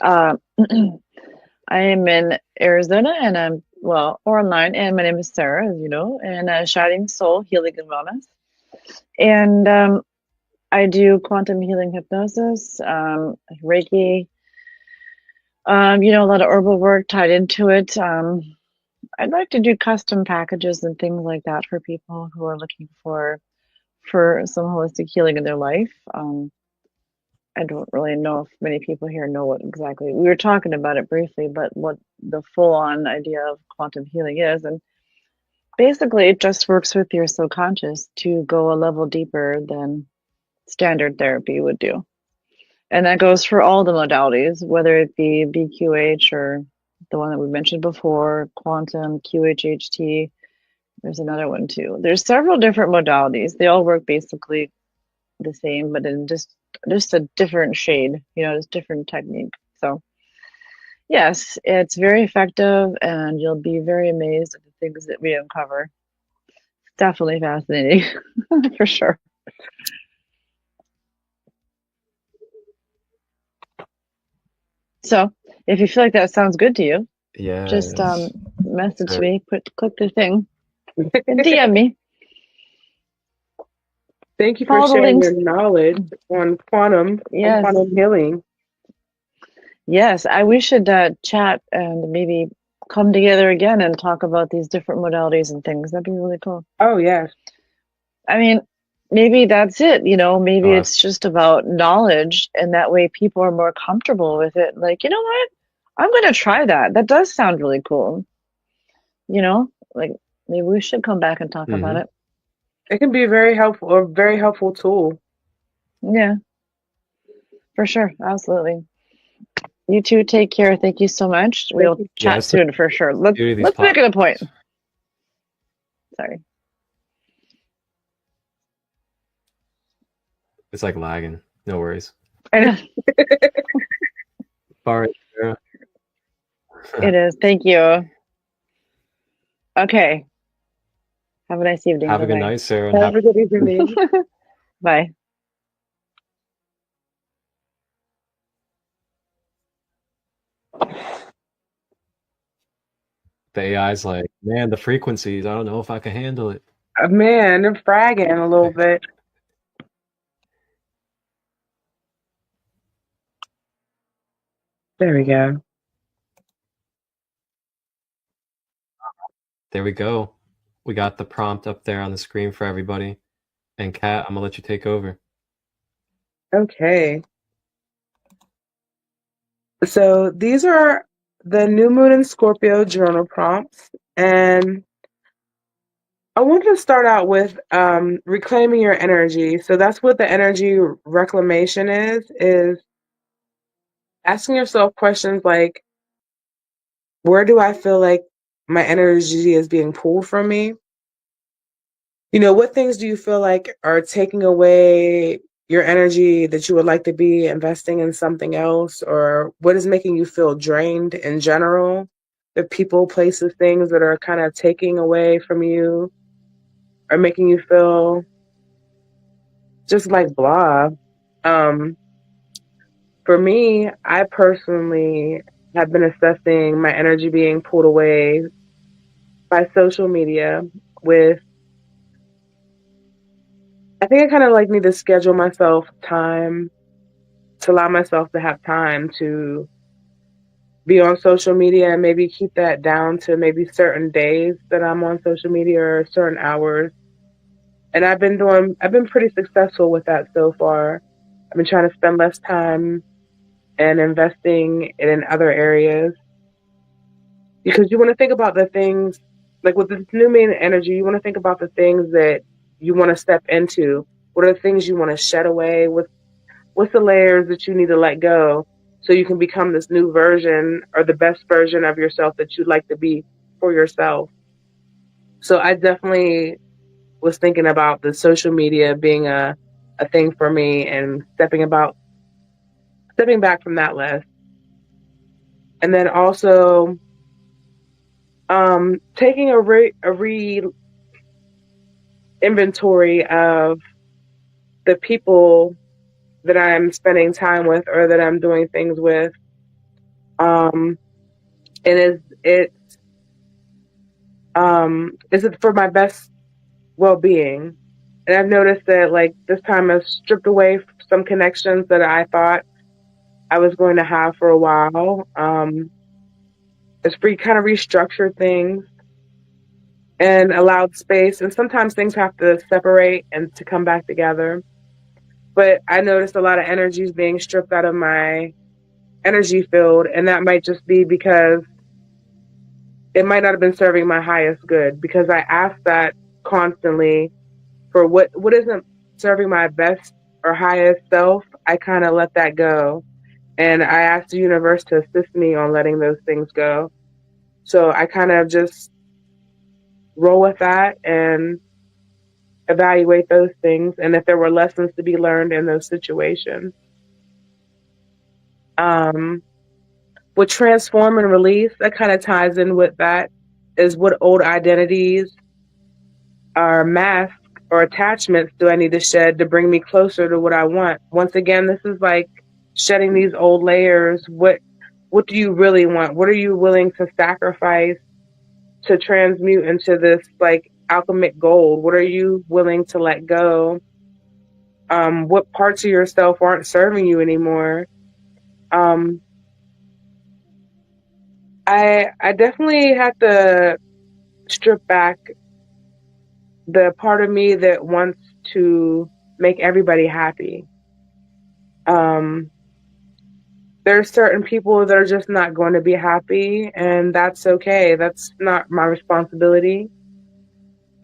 I am in Arizona and I'm, well, or online, and my name is Sarah, as you know, and Shining Soul Healing and Wellness. And I do quantum healing hypnosis, Reiki, a lot of herbal work tied into it. I'd like to do custom packages and things like that for people who are looking for some holistic healing in their life. I don't really know if many people here know what exactly we were talking about it briefly, but what the full-on idea of quantum healing is. And basically, it just works with your subconscious to go a level deeper than standard therapy would do. And that goes for all the modalities, whether it be BQH or the one that we mentioned before, quantum, QHHT. There's another one too. There's several different modalities. They all work basically the same, but in just a different shade, just different technique. So yes, it's very effective, and you'll be very amazed at the things that we uncover. Definitely fascinating, for sure. So if you feel like that sounds good to you, just Yes. message Sure. me, click the thing, and DM me. Thank you for Follow the sharing your links. knowledge on Yes, quantum healing. yes. We should chat and maybe come together again and talk about these different modalities and things. That'd be really cool. Oh yes. I mean, maybe that's it, maybe Oh, it's just about knowledge, and that way people are more comfortable with it. Like, you know what? I'm going to try that. That does sound really cool. Like maybe we should come back and talk about it. It can be very helpful, a very helpful tool. Yeah, for sure. Absolutely. You two take care. Thank you so much. We'll you. chat yes. The soon for sure. beauty of these Let's make it a point. podcasts. Sorry. It's like lagging. No worries. I know. Sorry, Sarah. It is. Thank you. Okay. Have a nice evening. Have a good Bye-bye. night, Sarah, and Have a good evening. Bye. the AI's like, man, the frequencies. I don't know if I can handle it. Man, they're fragging a little bit. There we go. There we go. We got the prompt up there on the screen for everybody. And Kat, I'm gonna let you take over. Okay. So these are the new moon in Scorpio journal prompts. And I want to start out with reclaiming your energy. So that's what the energy reclamation is asking yourself questions like, where do I feel like my energy is being pulled from me? What things do you feel like are taking away your energy that you would like to be investing in something else? Or what is making you feel drained in general? The people, places, things that are kind of taking away from you or making you feel just like blah. For me, I personally have been assessing my energy being pulled away by social media with I think I kind of like need to schedule myself time to allow myself to have time to be on social media and maybe keep that down to maybe certain days that I'm on social media or certain hours. And I've been pretty successful with that so far. I've been trying to spend less time and investing in other areas because you want to think about the things like with this new moon energy, you want to think about the things that you want to step into. What are the things you want to shed away? What's the layers that you need to let go so you can become this new version or the best version of yourself that you'd like to be for yourself? So I definitely was thinking about the social media being a thing for me and stepping back from that list. And then also taking a re inventory of the people that I'm spending time with or that I'm doing things with. And is it for my best well-being? And I've noticed that like this time I've stripped away some connections that I thought I was going to have for a while. It's kind of restructured things and allowed space. And sometimes things have to separate and to come back together. But I noticed a lot of energy is being stripped out of my energy field, and that might just be because it might not have been serving my highest good because I ask that constantly for what isn't serving my best or highest self. I kind of let that go, and I ask the universe to assist me on letting those things go. So I kind of just roll with that and evaluate those things, and if there were lessons to be learned in those situations. With transform and release, that kind of ties in with that, is what old identities or masks or attachments do I need to shed to bring me closer to what I want? Once again, this is like shedding these old layers. What do you really want? What are you willing to sacrifice to transmute into this like alchemic gold? What are you willing to let go? What parts of yourself aren't serving you anymore? I definitely had to strip back the part of me that wants to make everybody happy. There's certain people that are just not going to be happy, and that's okay. That's not my responsibility.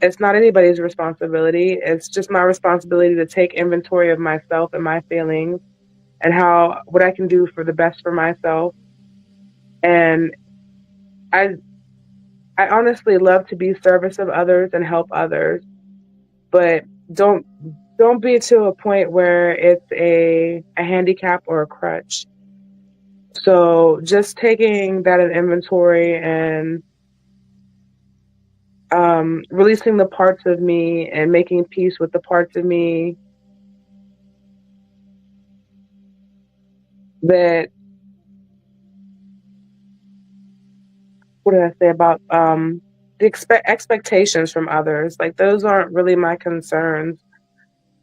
It's not anybody's responsibility. It's just my responsibility to take inventory of myself and my feelings and what I can do for the best for myself. And I honestly love to be service of others and help others, but don't be to a point where it's a handicap or a crutch. So just taking that in inventory and releasing the parts of me and making peace with the parts of me that, what did I say about the expectations from others? Like, those aren't really my concerns.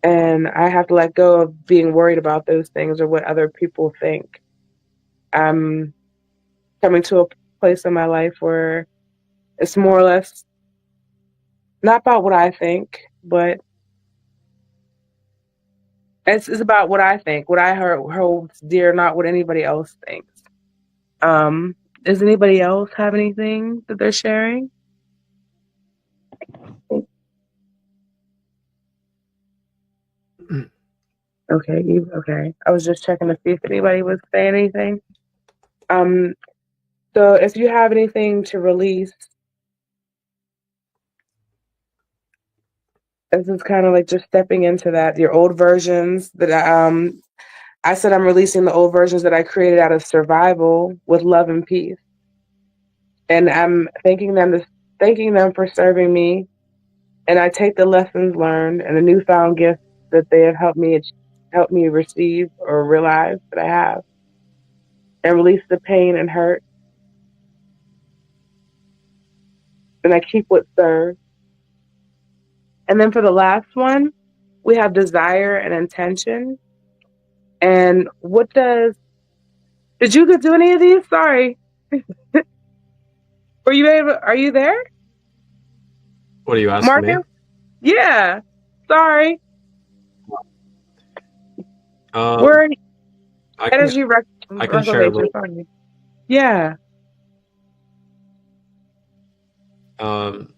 And I have to let go of being worried about those things or what other people think. I'm coming to a place in my life where it's more or less not about what I think, but it's about what I think, what I hold dear, not what anybody else thinks. Does anybody else have anything that they're sharing? Okay, okay. I was just checking to see if anybody was saying anything. So if you have anything to release, this is kind of like just stepping into that, your old versions that I said I'm releasing the old versions that I created out of survival with love and peace. And I'm thanking them for serving me. And I take the lessons learned and the newfound gifts that they have helped me receive or realize that I have, and release the pain and hurt. And I keep what serves. And then for the last one, we have desire and intention. And did you do any of these? Sorry. Are you there? What are you asking Marcus? me? Yeah. Sorry. We're I energy can share a little. Yeah. And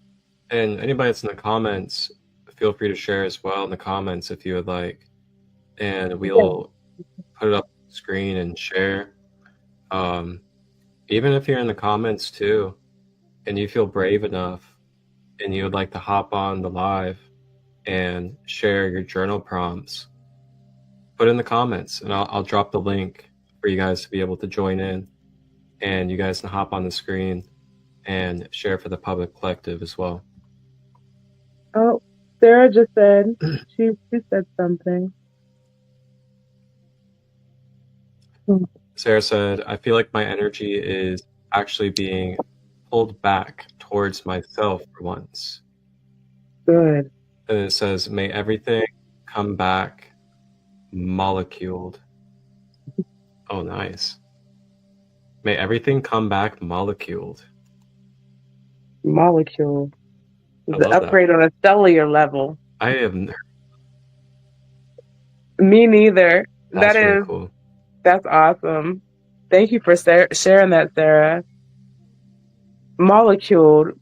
anybody that's in the comments, feel free to share as well in the comments if you would like, and we'll put it up on the screen and share. Even if you're in the comments too, and you feel brave enough, and you would like to hop on the live and share your journal prompts, put it in the comments, and I'll drop the link for you guys to be able to join in, and you guys can hop on the screen and share for the public collective as well. Oh, Sarah just said she said something. Sarah said, I feel like my energy is actually being pulled back towards myself for once. Good. And it says, may everything come back moleculed. Oh, nice. May everything come back moleculed. Molecule. The upgrade on a cellular level. I haven't. Me neither. That's really cool. That's awesome. Thank you for sharing that, Sarah. Moleculed.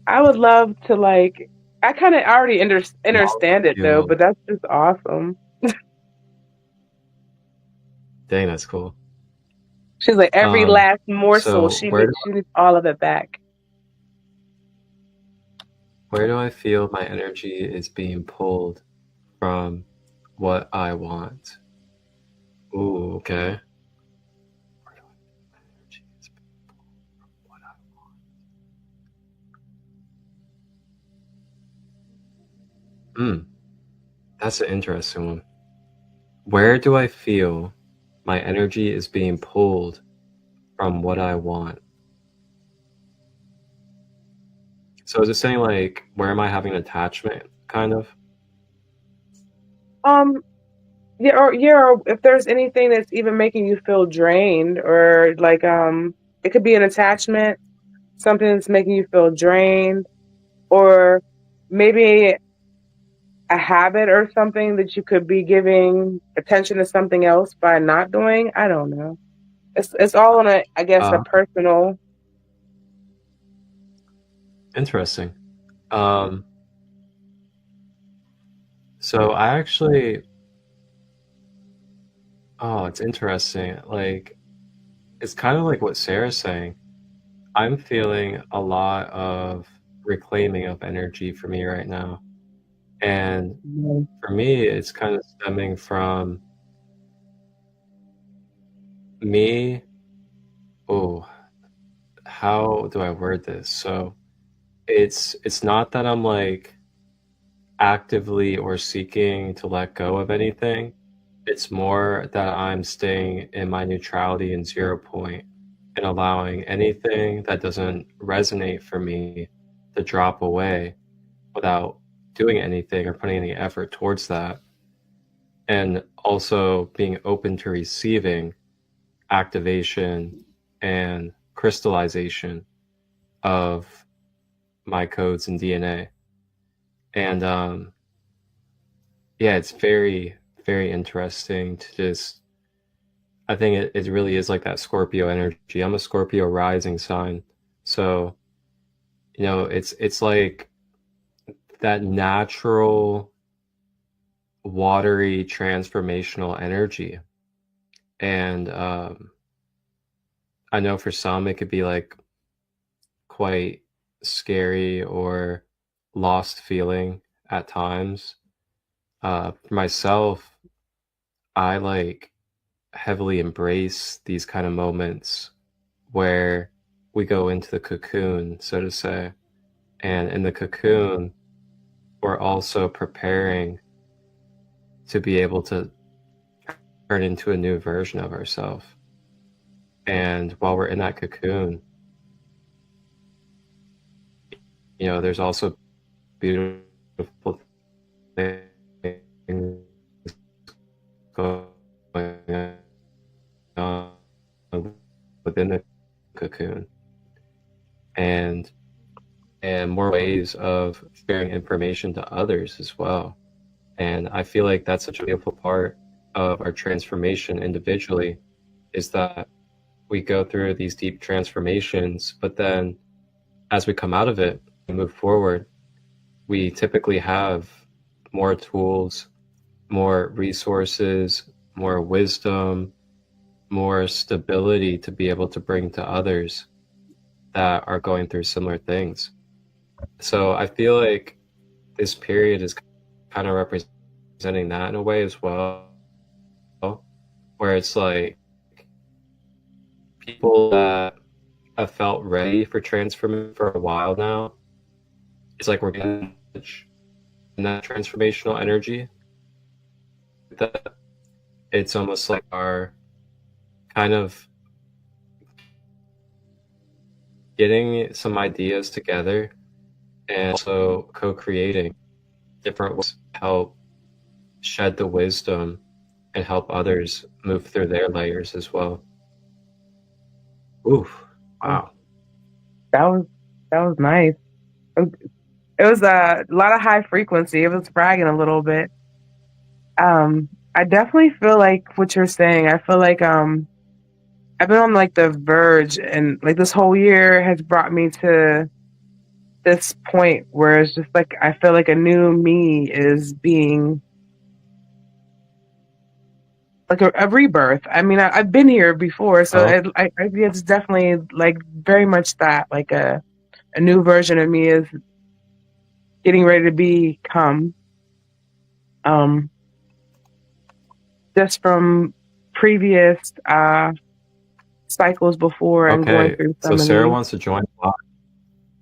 I would love to, like, I kind of already understand it though, but that's just awesome. Dang, that's cool. She's like, every last morsel, she needs all of it back. Where do I feel my energy is being pulled from what I want? Ooh, okay. Where do I feel my energy is being pulled from what I want? That's an interesting one. Where do I feel my energy is being pulled from what I want? So is it saying, like, where am I having an attachment, kind of? Yeah, or if there's anything that's even making you feel drained, or like it could be an attachment, something that's making you feel drained, or maybe a habit or something that you could be giving attention to something else by not doing. I don't know. It's all on I guess a Uh, personal. Interesting. Um, so I actually, oh, it's interesting. Like, it's kind of like what Sarah's saying. I'm feeling a lot of reclaiming of energy for me right now. And for me, it's kind of stemming from me. Oh, how do I word this? So it's not that I'm like actively or seeking to let go of anything. It's more that I'm staying in my neutrality and 0 point and allowing anything that doesn't resonate for me to drop away without doing anything or putting any effort towards that. And also being open to receiving activation and crystallization of my codes and DNA. And yeah, it's very, very interesting to just, I think it really is like that Scorpio energy. I'm a Scorpio rising sign. So, it's like that natural, watery, transformational energy. And I know for some it could be like quite scary or lost feeling at times. For myself, I like heavily embrace these kind of moments where we go into the cocoon, so to say. And in the cocoon, we're also preparing to be able to turn into a new version of ourselves. And while we're in that cocoon, there's also beautiful things going on within the cocoon, and more ways of sharing information to others as well. And I feel like that's such a beautiful part of our transformation individually, is that we go through these deep transformations, but then as we come out of it and move forward, we typically have more tools, more resources, more wisdom, more stability to be able to bring to others that are going through similar things. So I feel like this period is kind of representing that in a way as well, where it's like people that have felt ready for transformation for a while now, it's like we're getting in that transformational energy. That it's almost like our kind of getting some ideas together and also co-creating different ways to help shed the wisdom and help others move through their layers as well. Oof. Wow. That was nice. It was a lot of high frequency. It was bragging a little bit. I definitely feel like what you're saying. I feel like I've been on like the verge, and like this whole year has brought me to this point where it's just like I feel like a new me is being like a rebirth. I mean, I've been here before, so Oh, it's definitely like very much that like a new version of me is getting ready to become. Um, just from previous cycles before and going okay. through So some of Sarah these. wants to join.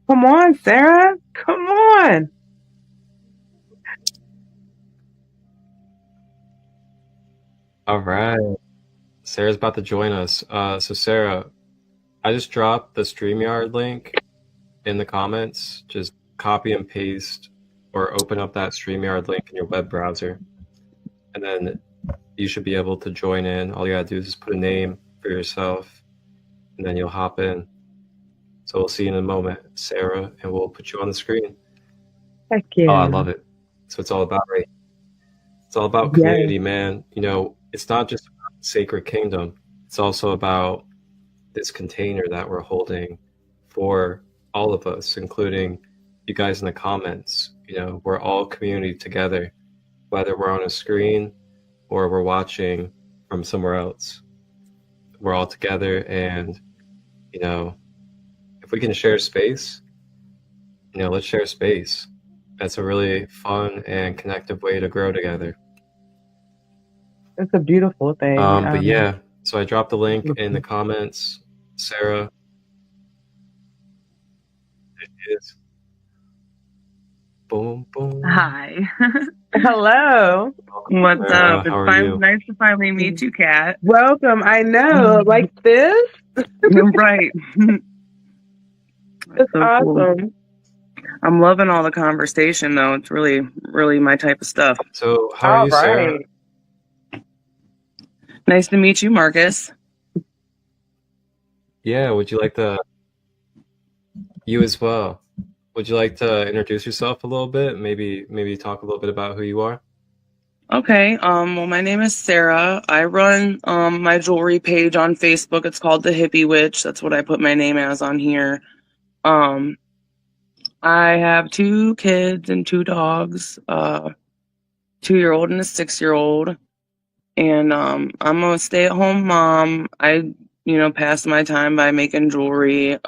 Come on, Sarah. Come on. All right. Sarah's about to join us. So Sarah, I just dropped the StreamYard link in the comments. Just copy and paste or open up that StreamYard link in your web browser. And then you should be able to join in. All you gotta do is just put a name for yourself and then you'll hop in. So we'll see you in a moment, Sarah, and we'll put you on the screen. Heck Oh, I yeah. love it. So it's all about It's all about Yes. community, man. You know, it's not just about Sacred Kingdom. It's also about this container that we're holding for all of us, including you guys in the comments. You know, we're all community together, whether we're on a screen or we're watching from somewhere else. We're all together, and you know, if we can share space, you know, let's share space. That's a really fun and connective way to grow together. It's a beautiful thing. But yeah, so I dropped the link in the comments. Sarah, there she is. Boom, boom. Hi. Hello. What's Sarah, up? how are It's you? nice to finally meet you, Kat. Welcome. I know. Like this? Right. It's so awesome. Cool. I'm loving all the conversation, though. It's really, really my type of stuff. So, how are you, Sarah? Nice to meet you, Marcus. Yeah, would you like to? You as well. Would you like to introduce yourself a little bit? Maybe talk a little bit about who you are? Okay. Well, my name is Sarah. I run my jewelry page on Facebook. It's called The Hippie Witch. That's what I put my name as on here. I have 2 kids and 2 dogs, 2-year-old and a 6-year-old. And I'm a stay-at-home mom. I, pass my time by making jewelry.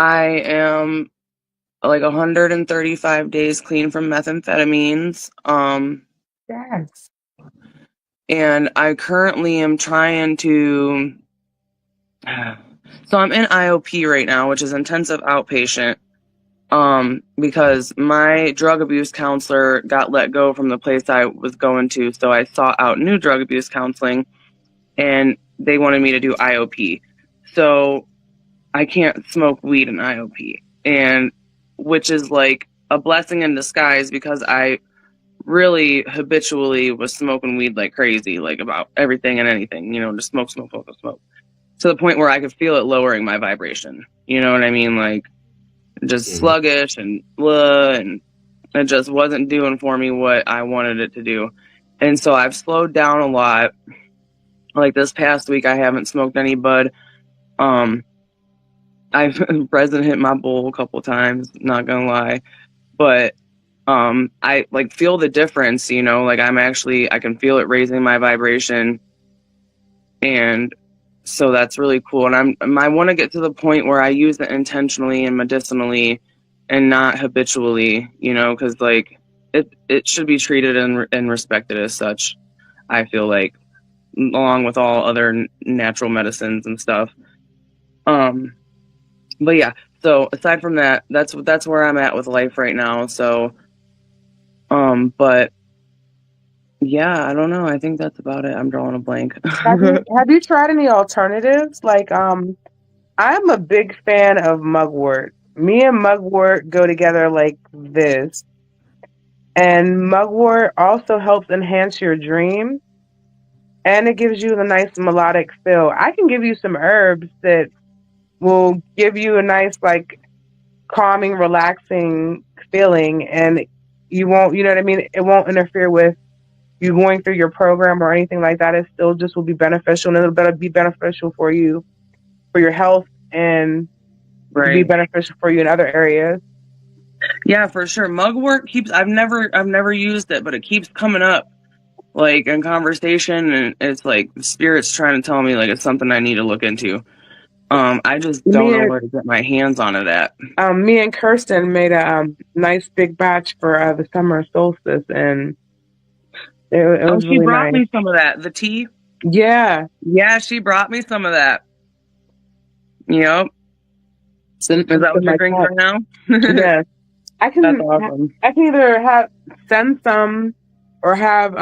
I am like 135 days clean from methamphetamines. Yes. And I currently am trying to. So I'm in IOP right now, which is intensive outpatient. Because my drug abuse counselor got let go from the place I was going to, so I sought out new drug abuse counseling, and they wanted me to do IOP. So I can't smoke weed in IOP, and which is like a blessing in disguise because I really habitually was smoking weed like crazy, like about everything and anything, just smoke. To the point where I could feel it lowering my vibration. You know what I mean? Like, just sluggish and blah, and it just wasn't doing for me what I wanted it to do. And so I've slowed down a lot. Like this past week, I haven't smoked any bud. I've resin hit my bowl a couple times, not gonna lie. But I like feel the difference, like I can feel it raising my vibration. And so that's really cool. And I want to get to the point where I use it intentionally and medicinally and not habitually, because like it should be treated and respected as such. I feel like, along with all other natural medicines and stuff. But yeah, so aside from that, that's where I'm at with life right now. So, but yeah, I don't know. I think that's about it. I'm drawing a blank. Have you tried any alternatives? Like, I'm a big fan of mugwort. Me and mugwort go together like this. And mugwort also helps enhance your dream. And it gives you a nice melodic feel. I can give you some herbs that will give you a nice, like, calming, relaxing feeling. And you won't, you know what I mean? It won't interfere with you going through your program or anything like that. It still just will be beneficial, and it'll be beneficial for you, for your health, and be beneficial for you in other areas. Yeah, for sure. Mugwort I've never used it, but it keeps coming up like in conversation, and it's like the spirit's trying to tell me like it's something I need to look into. I just don't know where to get my hands on it at. Me and Kirsten made a nice big batch for the summer solstice, and it was she really brought nice. me some of that. The tea? Yeah. Yeah, she brought me some of that. Yep. Is that what you're drinking right now? Yes. That's awesome. I can either send some or have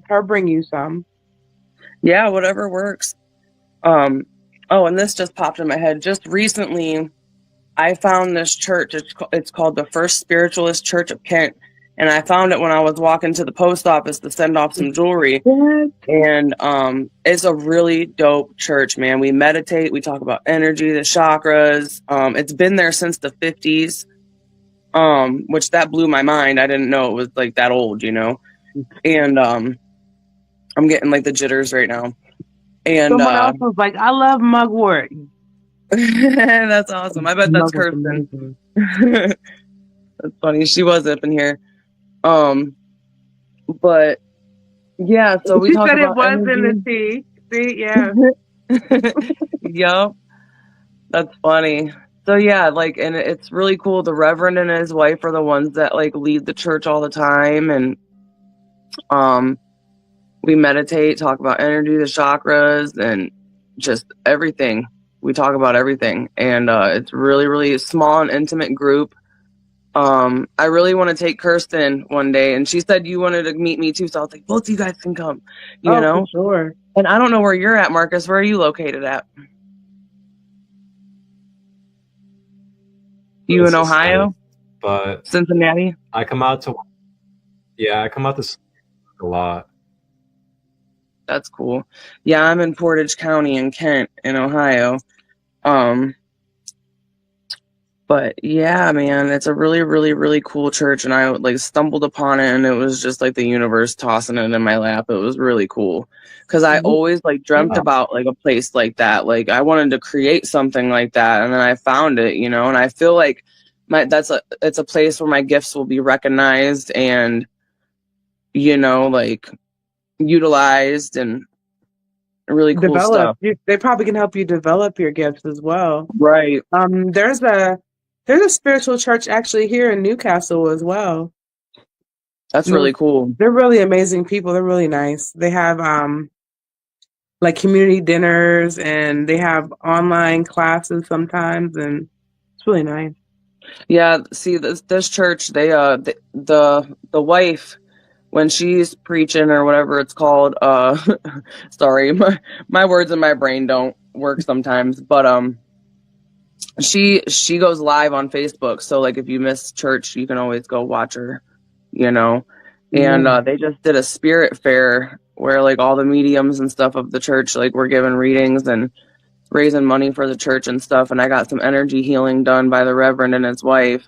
her bring you some. Yeah, whatever works. And this just popped in my head. Just recently, I found this church. It's called the First Spiritualist Church of Kent. And I found it when I was walking to the post office to send off some jewelry. What? And it's a really dope church, man. We meditate. We talk about energy, the chakras. It's been there since the 50s. which that blew my mind. I didn't know it was like that old, you know. And I'm getting like the jitters right now. And Someone else was like, I love mugwort. that's awesome. I bet that's Mugwort's Kirsten. amazing. That's funny. She was up in here. But yeah, so we She talked said it about was energy. in the tea. See, yeah. Yup. That's funny. So yeah, like, and it's really cool. The Reverend and his wife are the ones that like lead the church all the time, and we meditate, talk about energy, the chakras, and just everything. We talk about everything, and it's really, really small and intimate group. I really want to take Kirsten one day, and she said you wanted to meet me too, so I was like, both of you guys can come, you know? For sure. And I don't know where you're at, Marcus. Where are you located at? You in Ohio? But Cincinnati? I come out to a lot. That's cool. Yeah, I'm in Portage County in Kent in Ohio. But yeah, man, it's a really, really, really cool church, and I like stumbled upon it, and it was just like the universe tossing it in my lap. It was really cool because I always like dreamt about like a place like that. Like I wanted to create something like that, and then I found it, you know. And I feel like it's a place where my gifts will be recognized and, you know, like utilized and really cool stuff. They probably can help you develop your gifts as well. Right. There's a spiritual church actually here in Newcastle as well. That's really cool. They're really amazing people. They're really nice. They have like community dinners, and they have online classes sometimes, and it's really nice. Yeah, see this church, they the wife, when she's preaching or whatever it's called, sorry, my words in my brain don't work sometimes, but she goes live on Facebook, so like if you miss church, you can always go watch her, you know. And they just did a spirit fair where like all the mediums and stuff of the church like were giving readings and raising money for the church and stuff, and I got some energy healing done by the Reverend and his wife,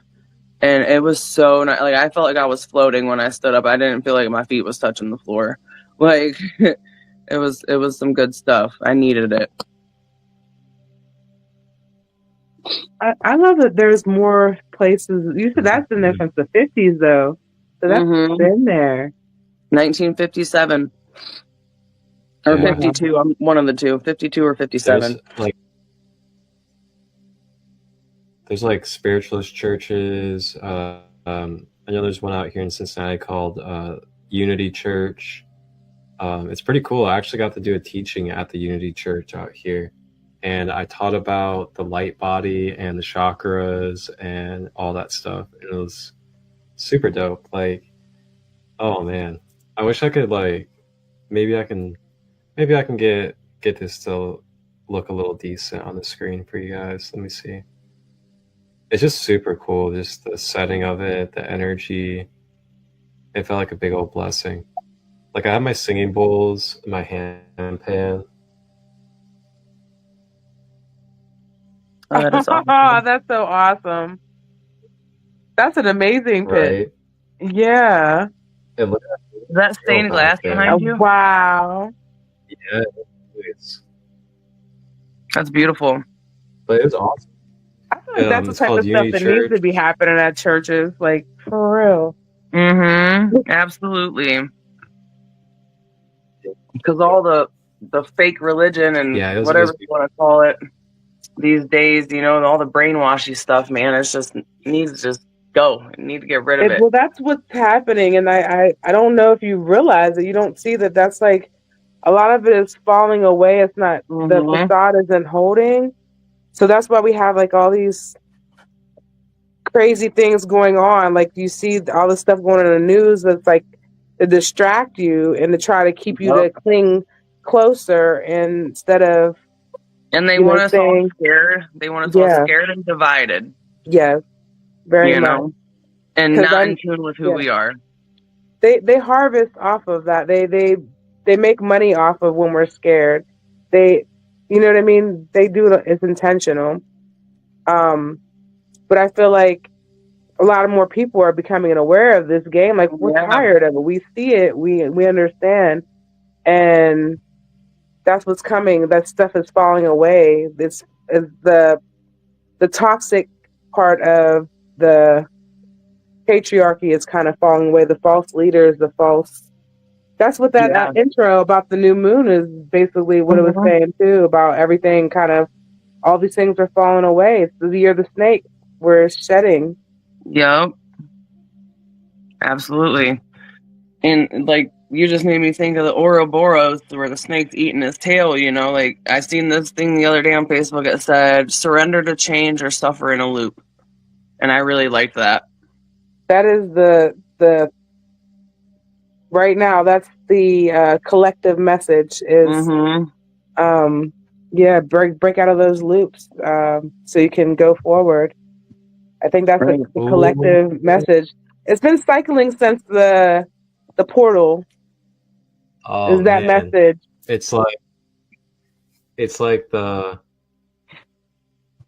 and it was so nice. Like I felt like I was floating when I stood up. I didn't feel like my feet was touching the floor. Like it was some good stuff. I needed it. I love that there's more places. You said that's been there since the 50s, though. So that's been there. 1957 or 52. I'm one of the two. 52 or 57. There's like spiritualist churches. I know there's one out here in Cincinnati called Unity Church. It's pretty cool. I actually got to do a teaching at the Unity Church out here, and I taught about the light body and the chakras and all that stuff. It was super dope. Like, oh man, I wish I could like maybe I can get this to look a little decent on the screen for you guys. Let me see. It's just super cool, just the setting of it, the energy. It felt like a big old blessing. Like I have my singing bowls, my hand pan. Oh, that is awesome. Oh, that's so awesome. That's an amazing pit. Right? Yeah. Is that stained glass behind you? Wow. Yeah, that's beautiful. But it was awesome. I feel like that's the type of stuff that needs to be happening at churches, like for real. Absolutely. Because all the fake religion and whatever you want to call it these days, you know, and all the brainwashy stuff, man, it's just needs to just go. You need to get rid of it. Well, that's what's happening, and I don't know if you realize it. You don't see that that's like a lot of it is falling away. It's not the facade isn't holding. So that's why we have like all these crazy things going on. Like you see all the stuff going on in the news that's like to distract you and to try to keep you to cling closer instead of. And they want us all scared. They want us all scared and divided. Yes, very much. And not in tune with who we are. They harvest off of that. They make money off of when we're scared. You know what I mean? They do it. It's intentional. But I feel like a lot of more people are becoming aware of this game. Like, we're tired of it. We see it. We understand. And that's what's coming. That stuff is falling away. This is the toxic part of the patriarchy is kind of falling away. The false leaders, that's what that intro about the new moon is basically what it was saying too, about everything kind of, all these things are falling away. It's the year of the snake. We're shedding. Yep. Absolutely. And like, you just made me think of the Ouroboros where the snake's eating his tail, you know, like I seen this thing the other day on Facebook. It said, surrender to change or suffer in a loop. And I really liked that. That is the right now, that's the collective message is, break out of those loops so you can go forward. I think that's the collective message. It's been cycling since the portal. Oh, is that man. message? It's like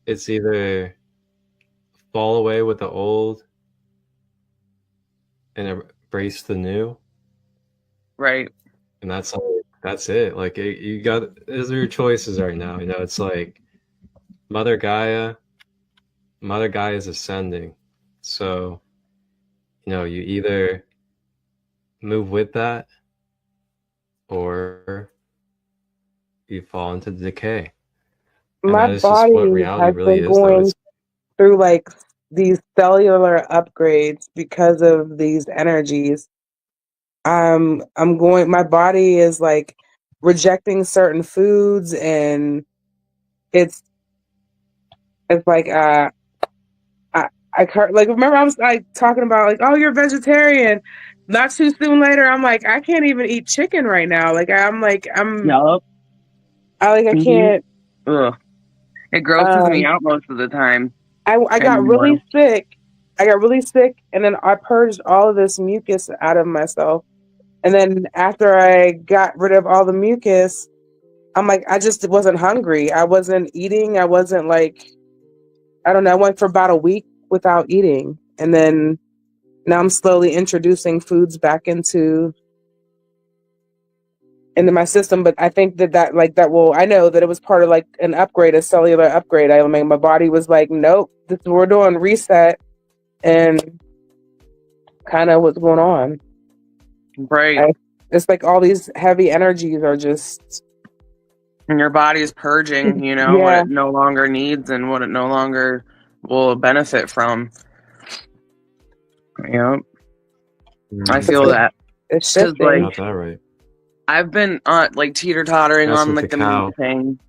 it's either fall away with the old and embrace the new. Right. And that's it. Like, you got, those are your choices right now. You know, it's like Mother Gaia is ascending. So, you know, you either move with that or you fall into decay. And My that is just body what reality has really been is, though. going through like these cellular upgrades because of these energies. I'm going, my body is like rejecting certain foods, and it's like I like, remember I was like talking about like, oh, you're vegetarian. Not too soon later, I'm like, I can't even eat chicken right now. Like I can't. Ugh. It grosses me out most of the time. I got really sick. And then I purged all of this mucus out of myself. And then after I got rid of all the mucus, I'm like, I just wasn't hungry. I wasn't eating. I wasn't like, I don't know. I went for about a week without eating. And then now I'm slowly introducing foods back into my system. But I think that I know that it was part of like an upgrade, a cellular upgrade. I mean, my body was like, nope, this is what we're doing, reset. And kind of what's going on. Right. It's like all these heavy energies are just... And your body's purging, you know, what it no longer needs and what it no longer will benefit from. Yep. I feel that. It's shifting. Like, Not that right. I've been like teeter-tottering on like the meat thing.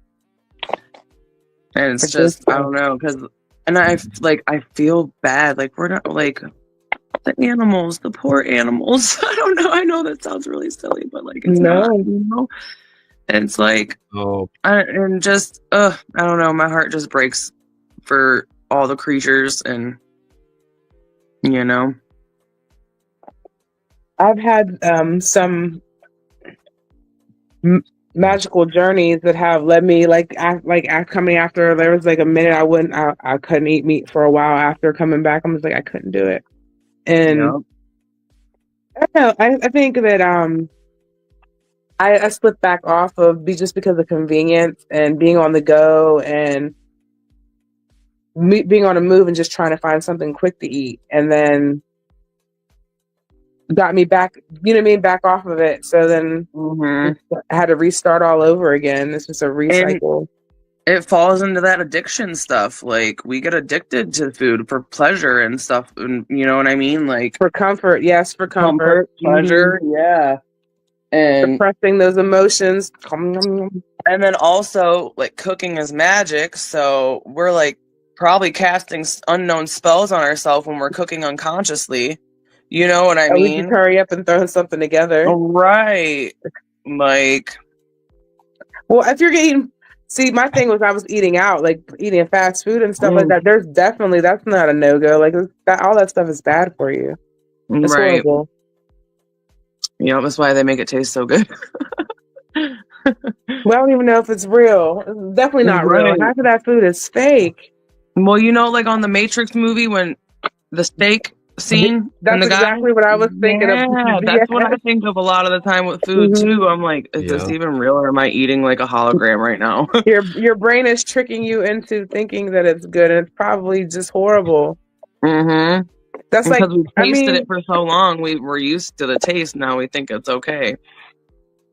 And it's just, I don't know, and I feel bad. Like, we're not like the animals, the poor animals. I don't know. I know that sounds really silly, but like, it's not, you know? And it's like, I don't know. My heart just breaks for all the creatures, and you know, I've had some magical journeys that have led me coming after. There was like a minute I couldn't eat meat for a while after coming back. I was like, I couldn't do it, and I don't know. I think that I slipped back off of just because of convenience and being on the go and being on a move and just trying to find something quick to eat, and then got me back, you know what I mean, back off of it. So then I had to restart all over again. It's just a recycle. And it falls into that addiction stuff. Like, we get addicted to food for pleasure and stuff, and you know what I mean? Like, for comfort, yes, for comfort, pleasure, yeah. And suppressing those emotions. And then also, like, cooking is magic, so we're like probably casting unknown spells on ourselves when we're cooking unconsciously. You know what I mean? We just hurry up and throw something together. Right. Like, well, if you're eating, see, my thing was I was eating out, like eating fast food and stuff like that. There's definitely, that's not a no-go. Like, all that stuff is bad for you. It's horrible. You know, that's why they make it taste so good. Well, I don't even know if it's real. It's definitely not real. Half of that food is fake. Well, you know, like on the Matrix movie when the steak scene and That's the guy. exactly what I was thinking of. Yeah, that's what I think of a lot of the time with food too. I'm like, is this Yeah. even real, or am I eating like a hologram right now? Your brain is tricking you into thinking that it's good, and it's probably just horrible. Mm-hmm. That's like, Because we I tasted mean, it for so long, we were used to the taste. Now we think it's okay.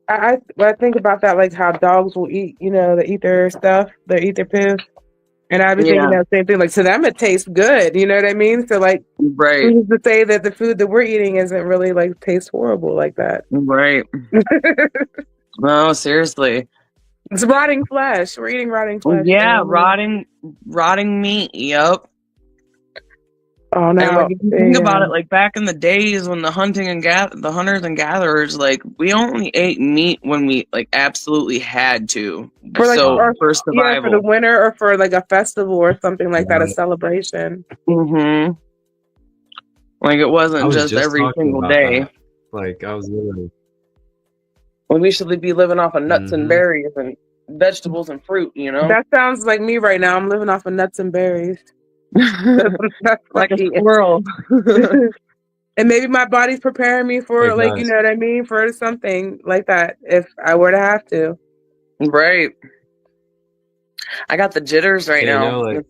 when I think about that, like how dogs will eat, they eat their stuff, they eat their piss. And I'd be thinking Yeah, that same thing. Like, to them, it tastes good. You know what I mean? So, like, right, who's to say that the food that we're eating isn't really, like, taste horrible like that? right. No, seriously. It's rotting flesh. We're eating rotting flesh. Yeah, rotting meat. Yep. Oh, And like no. if you think about it, like back in the days when the hunters and gatherers, like we only ate meat when we like absolutely had to. For, like, So for for the survival. winter or for, like, a festival or something like that, a Right. celebration. Mm-hmm. Like it I wasn't was just just every talking single about day. that. Like I was literally. When we should be living off of nuts and Mm-hmm. berries and vegetables and fruit, you know? That sounds like me right now. I'm living off of nuts and berries. That's Like a funny. squirrel. And maybe my body's preparing me for, It like, you does. know what I mean? For something like that, if I were to have to. Right. I got the jitters right Yeah, now. like It's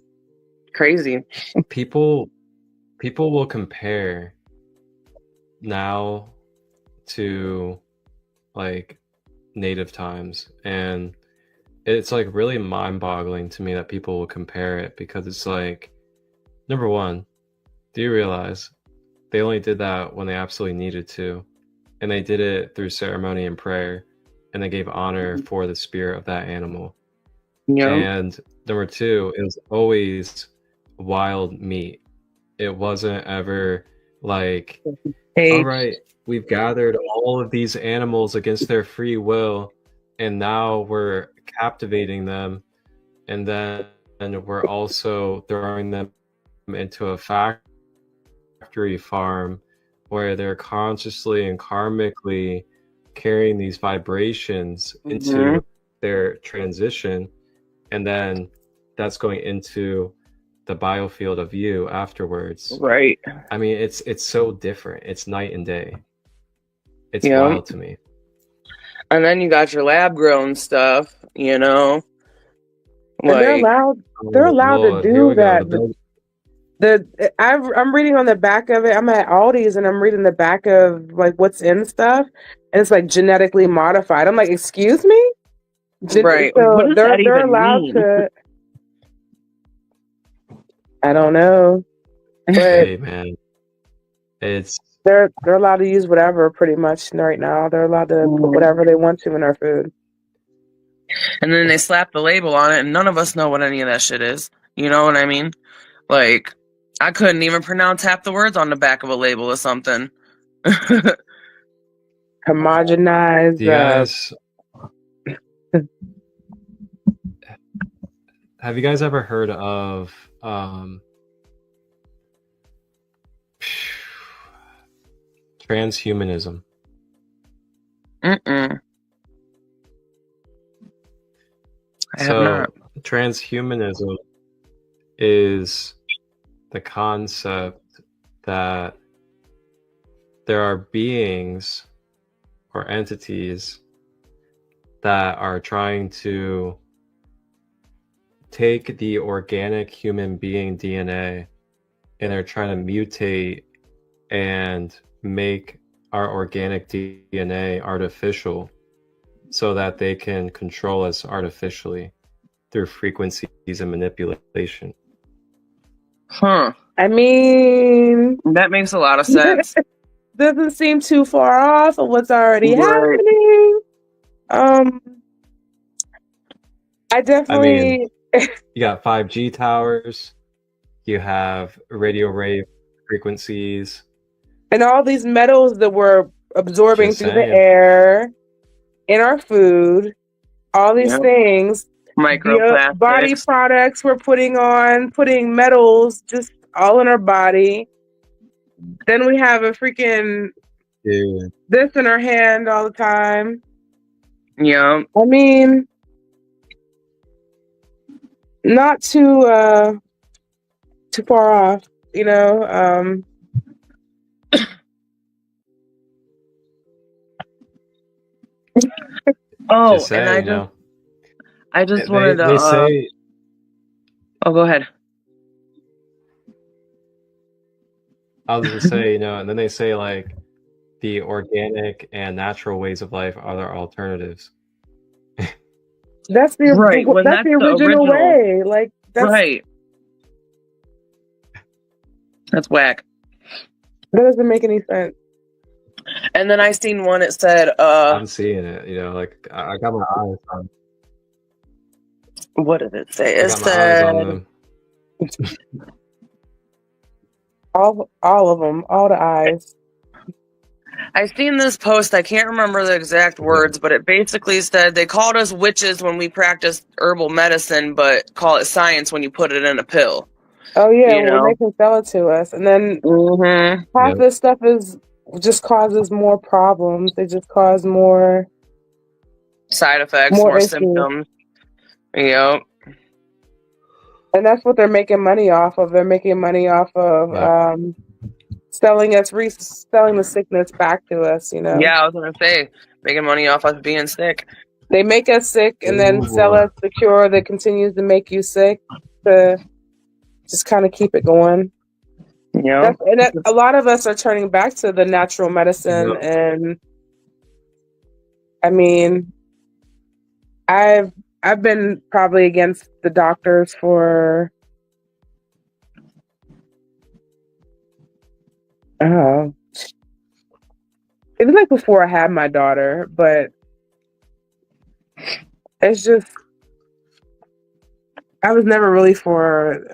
crazy. people will compare now to like native times, and it's like really mind-boggling to me that people will compare it, because it's like, number one, do you realize they only did that when they absolutely needed to, and they did it through ceremony and prayer, and they gave honor for the spirit of that animal. Yeah. And number two, it was always wild meat. It wasn't ever like, all right, we've gathered all of these animals against their free will, and now we're captivating them, and then we're also throwing them into a factory farm where they're consciously and karmically carrying these vibrations into their transition, and then that's going into the biofield of you afterwards. Right. I mean, it's so different. It's night and day. It's Yeah. wild to me. And then you got your lab grown stuff, you know? And they're Like, allowed. Oh, They're allowed Lord, to here do we go. that. I'm reading on the back of it. I'm at Aldi's and I'm reading the back of like what's in stuff, and it's like genetically modified. I'm like, excuse me? right. So What does that they're even allowed mean? to. I don't know, but Hey, man, it's they're allowed to use whatever pretty much right now. They're allowed to put whatever they want to in our food. And then they slap the label on it, and none of us know what any of that shit is. You know what I mean? Like, I couldn't even pronounce half the words on the back of a label or something. Homogenized. do you guys have you guys ever heard of transhumanism? Mm-mm. I have So not. transhumanism is the concept that there are beings or entities that are trying to take the organic human being DNA, and they're trying to mutate and make our organic DNA artificial so that they can control us artificially through frequencies and manipulation. Huh. I mean, That makes a lot of sense. doesn't seem too far off of what's already Right. happening. I I definitely. mean, you got 5G towers, you have radio wave frequencies. And all these metals that we're absorbing Just through the saying. air, in our food, all these Yep. things, Microplastics. body products we're putting metals just all in our body. Then we have a freaking Dude. this in our hand all the time. Yeah. I mean, not too far off. you know. Oh, Just and say, you know, I just they wanted to. they say Oh, go ahead. I was gonna say, you know, and then they say like the organic and natural ways of life are their alternatives. That's Right, when that's that's the the original original. way. Like Right. That's whack. that doesn't make any sense. And then I seen one, it said, I'm seeing it, you know, like I got my eyes on what did it say? I It got my eyes on said, them. All of them, all the eyes. I seen this post, I can't remember the exact words, but it basically said they called us witches when we practiced herbal medicine, but call it science when you put it in a pill. Oh yeah, You when they know? can sell it to us, and then half Yep. this stuff is just causes more problems. They just cause more Side effects, more issues, symptoms. Yep. and that's what they're making money off of. They're making money off of Yep. selling selling the sickness back to us. You know, Yeah, I was gonna say, making money off us being sick. they make us sick and then Oh sell boy. us the cure that continues to make you sick to just kind of keep it going. You know? A lot of us are turning back to the natural medicine, Yep. and I mean, I've been probably against the doctors for it was like before I had my daughter, but it's just I was never really for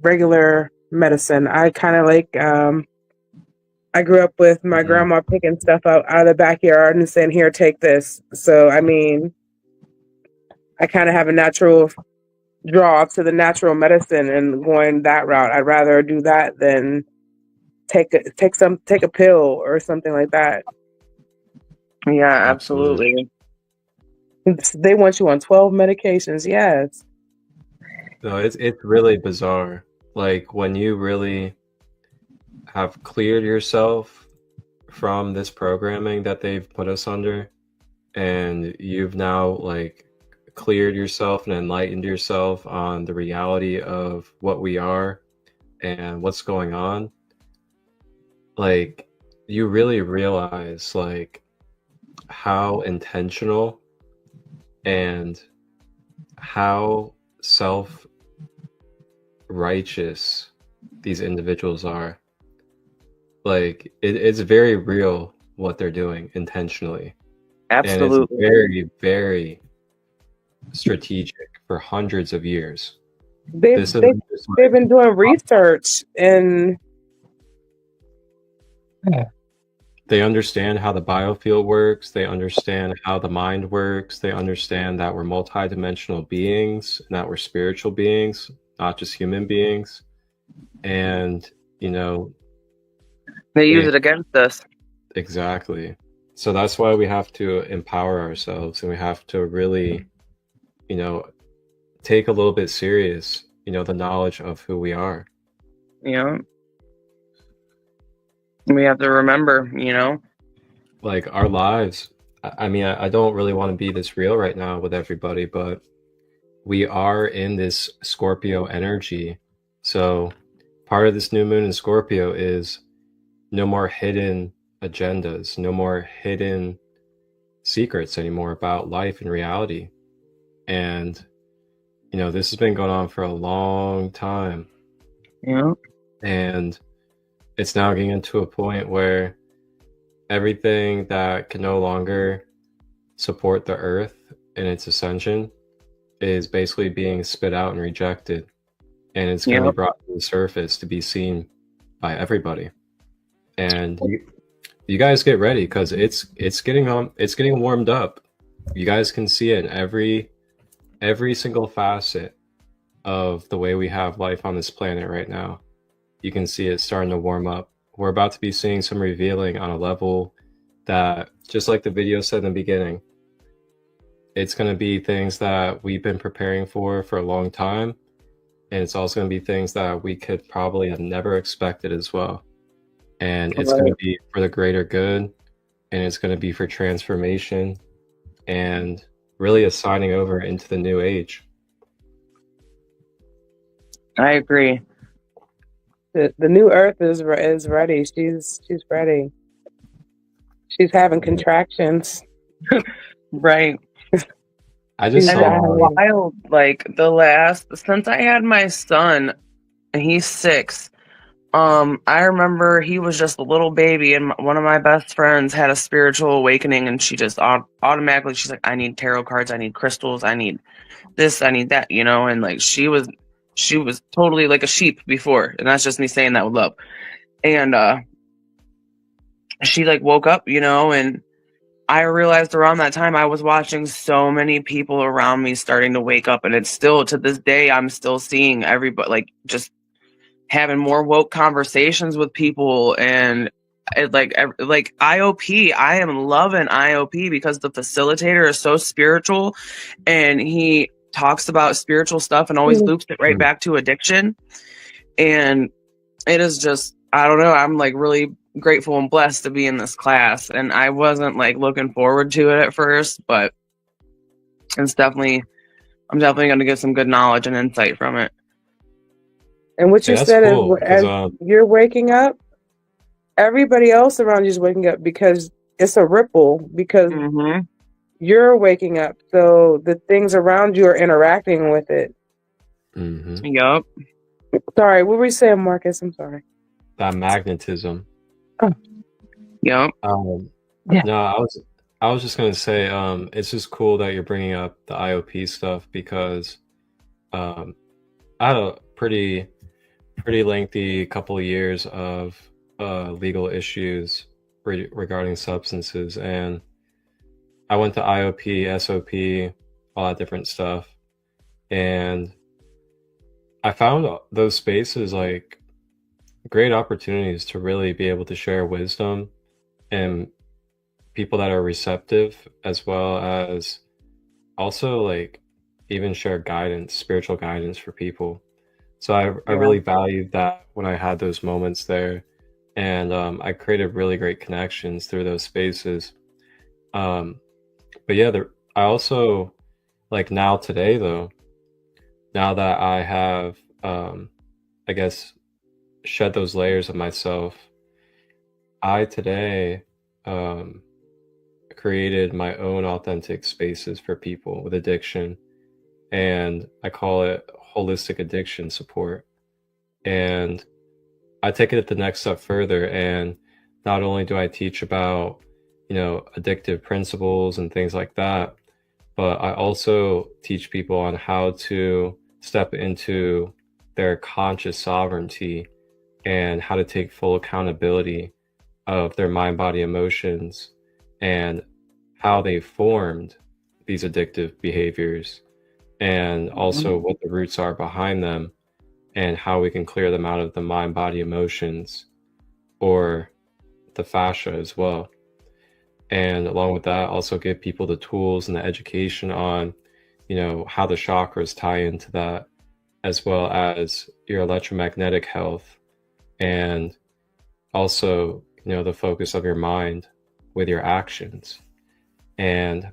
regular medicine. I kind of like I grew up with my grandma picking stuff out of the backyard and saying, "Here, take this." So I mean, I kind of have a natural draw to the natural medicine and going that route. I'd rather do that than take a pill or something like that. Yeah, Absolutely. absolutely. They want you on 12 medications. Yes. No, it's really bizarre. Like when you really have cleared yourself from this programming that they've put us under, and you've now like cleared yourself and enlightened yourself on the reality of what we are and what's going on, like you really realize like how intentional and how self-righteous these individuals are. Like it's very real what they're doing intentionally. And it's Absolutely. very, very strategic for hundreds of years. They've This isn't just they've been doing research and they understand how the biofield works, they understand how the mind works, they understand that we're multidimensional beings and that we're spiritual beings, not just human beings. And, you know, They use it against us. exactly. So that's why we have to empower ourselves and we have to really, you know, take a little bit serious, you know, the knowledge of who we are. You know? We have to remember, you know? Like our lives. I mean, I don't really want to be this real right now with everybody, but we are in this Scorpio energy. So part of this new moon in Scorpio is no more hidden agendas, no more hidden secrets anymore about life and reality. And, you know, this has been going on for a long time. Yeah. And it's now getting to a point where everything that can no longer support the earth in its ascension is basically being spit out and rejected. And it's going to be brought to the surface to be seen by everybody. And you guys get ready because it's getting warmed up. You guys can see it in every single facet of the way we have life on this planet right now. You can see it starting to warm up. We're about to be seeing some revealing on a level that, just like the video said in the beginning, it's going to be things that we've been preparing for a long time. and it's also going to be things that we could probably have never expected as well. And it's going to Right. be for the greater good, and it's going to be for transformation and really a signing over into the new age. I agree. The new Earth is ready. She's ready. She's having contractions. Right. I just She's And saw it's dying. wild, like since I had my son, and he's 6, I remember he was just a little baby, and one of my best friends had a spiritual awakening, and she just automatically, she's like, I need tarot cards, I need crystals, I need this, I need that, and like she was totally like a sheep before, and that's just me saying that with love. And she like woke up, and I realized around that time I was watching so many people around me starting to wake up, and it's still to this day I'm still seeing everybody like just having more woke conversations with people. And it like IOP, I am loving IOP because the facilitator is so spiritual, and he talks about spiritual stuff and always loops it right back to addiction. And it is just, I don't know, I'm like really grateful and blessed to be in this class. And I wasn't like looking forward to it at first, but I'm definitely going to get some good knowledge and insight from it. And what you that's said is, cool as because you're waking up, everybody else around you is waking up, because it's a ripple, because Mm-hmm. you're waking up. So the things around you are interacting with it. Yep. Sorry, what were you saying, Marcus? I'm sorry. that magnetism. Yep. Yeah. No, I was just gonna say, it's just cool that you're bringing up the IOP stuff because I had a pretty lengthy couple of years of legal issues regarding substances, and I went to IOP, SOP, all that different stuff, and I found those spaces like great opportunities to really be able to share wisdom and people that are receptive, as well as also like even share guidance, spiritual guidance for people. So I Yeah. really valued that when I had those moments there, and I created really great connections through those spaces. But yeah, I also like now today though, now that I have I guess shed those layers of myself, I today created my own authentic spaces for people with addiction, and I call it holistic addiction support. And I take it the next step further, and not only do I teach about, addictive principles and things like that, but I also teach people on how to step into their conscious sovereignty and how to take full accountability of their mind, body, emotions, and how they formed these addictive behaviors, and also what the roots are behind them, and how we can clear them out of the mind, body, emotions, or the fascia as well. And along with that, also give people the tools and the education on, how the chakras tie into that, as well as your electromagnetic health, and also, the focus of your mind with your actions, and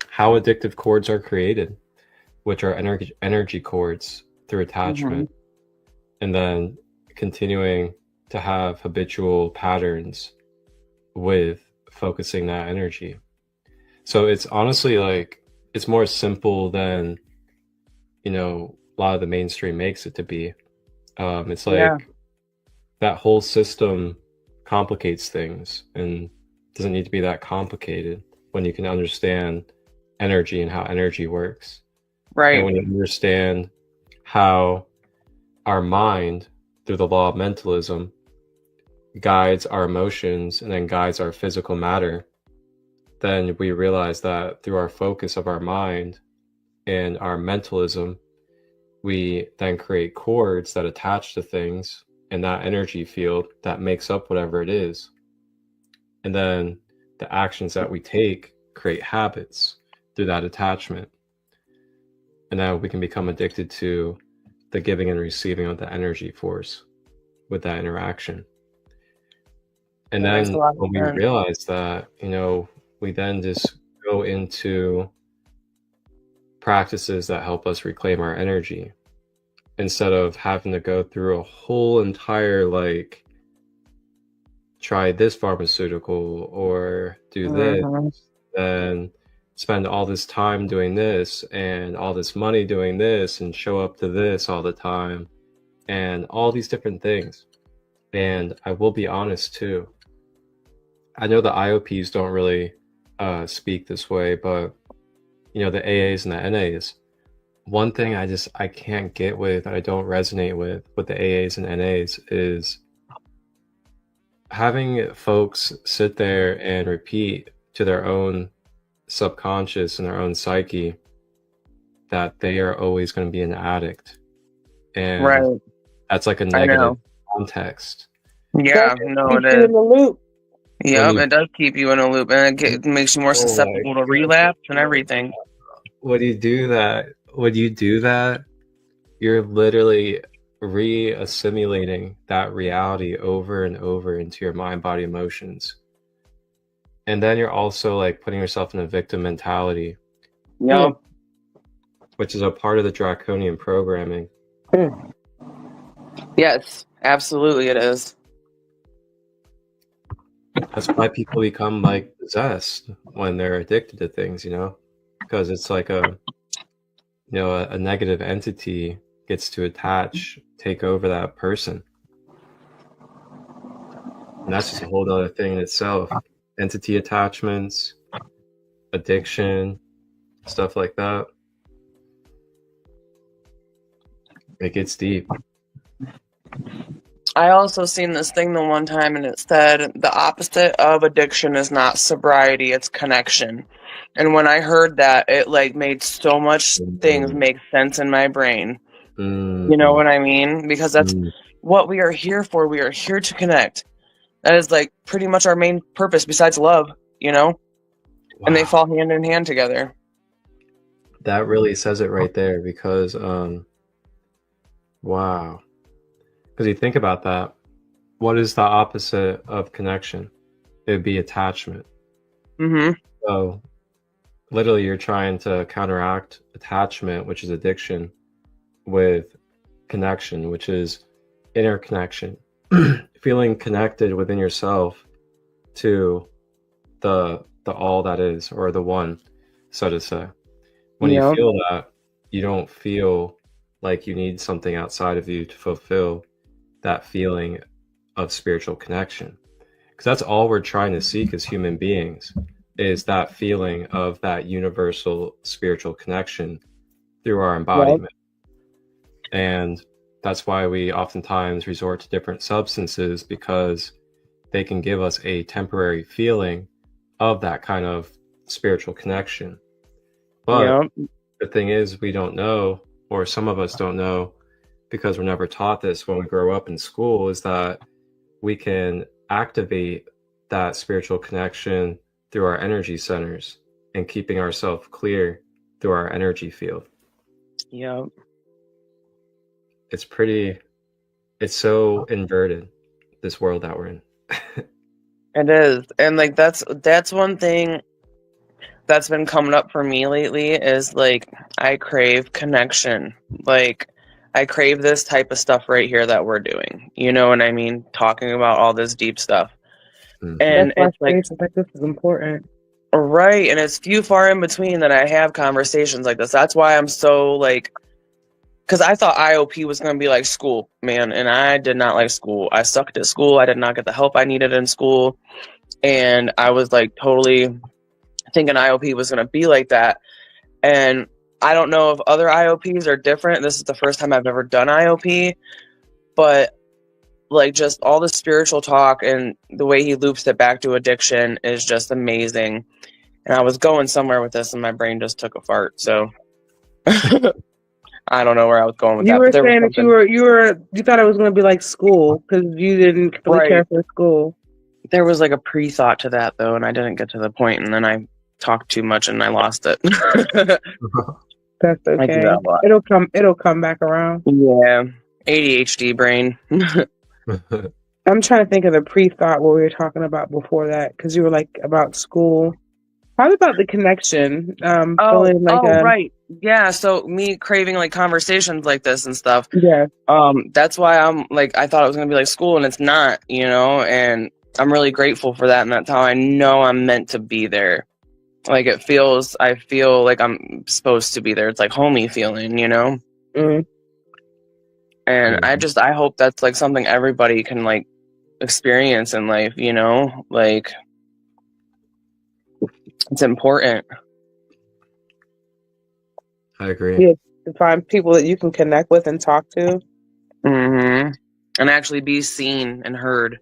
how addictive cords are created, which are energy cords through attachment, and then continuing to have habitual patterns with focusing that energy. So it's honestly like it's more simple than a lot of the mainstream makes it to be. It's like that whole system complicates things and doesn't need to be that complicated when you can understand energy and how energy works. Right. And when you understand how our mind, through the law of mentalism, guides our emotions and then guides our physical matter, then we realize that through our focus of our mind and our mentalism, we then create cords that attach to things in that energy field that makes up whatever it is. And then the actions that we take create habits through that attachment. And now we can become addicted to the giving and receiving of the energy force with that interaction. And That makes then a lot of when we sense. realize that, we then just go into practices that help us reclaim our energy instead of having to go through a whole entire, like, try this pharmaceutical or do this, Mhm. then spend all this time doing this and all this money doing this and show up to this all the time and all these different things. And I will be honest too, I know the IOPs don't really speak this way, but the AAs and the NAs, one thing I can't get with, I don't resonate with the AAs and NAs is having folks sit there and repeat to their own subconscious and their own psyche that they are always going to be an addict. And Right. that's like a I negative know. context. Yeah, no, Keep it you is. in the loop. Yep, you- it does keep you in a loop, and it makes you more Oh my susceptible to relapse and everything. When you do that, you're literally re-assimilating that reality over and over into your mind, body, emotions. And then you're also like putting yourself in a victim mentality, Yep. which is a part of the draconian programming. Yes, absolutely it is. That's why people become like possessed when they're addicted to things, because it's like a negative entity gets to take over that person. And that's just a whole other thing in itself. Entity attachments, addiction, stuff like that. It gets deep. I also seen this thing the one time, and it said the opposite of addiction is not sobriety, it's connection. And when I heard that, it like made so much things make sense in my brain. Mm. You know what I mean? Because that's what we are here for. We are here to connect. That is like pretty much our main purpose besides love, Wow. And they fall hand in hand together. That really says it right there because, wow. Because you think about that, what is the opposite of connection? It would be attachment. Mm-hmm. So literally you're trying to counteract attachment, which is addiction, with connection, which is interconnection. Feeling connected within yourself to the all that is, or the one, so to say. When you feel that, you don't feel like you need something outside of you to fulfill that feeling of spiritual connection. Because that's all we're trying to seek as human beings, is that feeling of that universal spiritual connection through our embodiment. And that's why we oftentimes resort to different substances, because they can give us a temporary feeling of that kind of spiritual connection. But the thing is, we don't know, or some of us don't know, because we're never taught this when we grow up in school, is that we can activate that spiritual connection through our energy centers and keeping ourselves clear through our energy field. Yep. It's so inverted, this world that we're in. It is. And like that's one thing that's been coming up for me lately is like I crave connection. Like I crave this type of stuff right here that we're doing. You know what I mean? Talking about all this deep stuff. Mm-hmm. And That's it's like this is important. Right, and it's few far in between that I have conversations like this. That's why I'm so like, because I thought IOP was going to be like school, man, and I did not like school. I sucked at school. I did not get the help I needed in school, and I was like totally thinking IOP was going to be like that. And I don't know if other IOPs are different. This is the first time I've ever done IOP, but like just all the spiritual talk and the way he loops it back to addiction is just amazing. And I was going somewhere with this and my brain just took a fart. So I don't know where I was going with that. You were but saying that you thought it was going to be like school because you didn't really care for school. There was like a pre-thought to that though, and I didn't get to the point, and then I talked too much and I lost it. That's I do okay. that a lot. It'll come back around. Yeah. ADHD brain. I'm trying to think of the pre-thought what we were talking about before that, because you were like about school. Probably about the connection. Feeling like Right. Yeah. So me craving like conversations like this and stuff. yeah. That's why I'm like, I thought it was gonna be like school, and it's not, and I'm really grateful for that, and that's how I know I'm meant to be there. Like I feel like I'm supposed to be there. It's like homey feeling, Mm. And I hope that's like something everybody can like experience in life, like it's important. I agree. Yeah, to find people that you can connect with and talk to. Mm-hmm. And actually be seen and heard,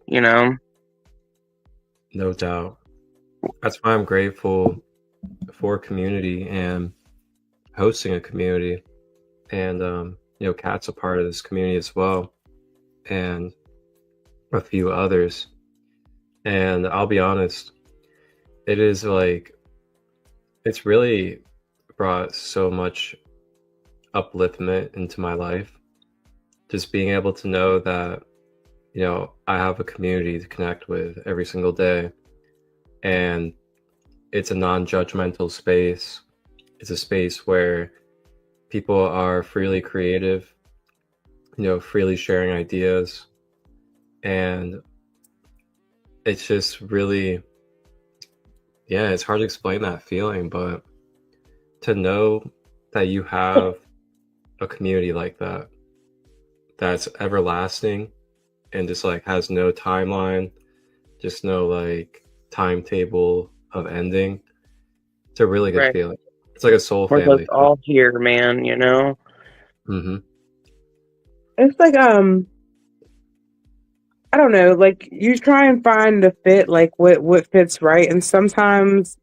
No doubt. That's why I'm grateful for community and hosting a community. And, Kat's a part of this community as well, and a few others. And I'll be honest, it is like, it's really brought so much upliftment into my life. Just being able to know that, I have a community to connect with every single day. And it's a non-judgmental space. It's a space where people are freely creative, freely sharing ideas. And it's just really, it's hard to explain that feeling, but to know that you have a community like that, that's everlasting and just like has no timeline, just no like timetable of ending. It's a really good feeling. It's like a soul We're family. just all here, man, Mm-hmm. It's like I don't know, like you try and find the fit, like what fits right, and sometimes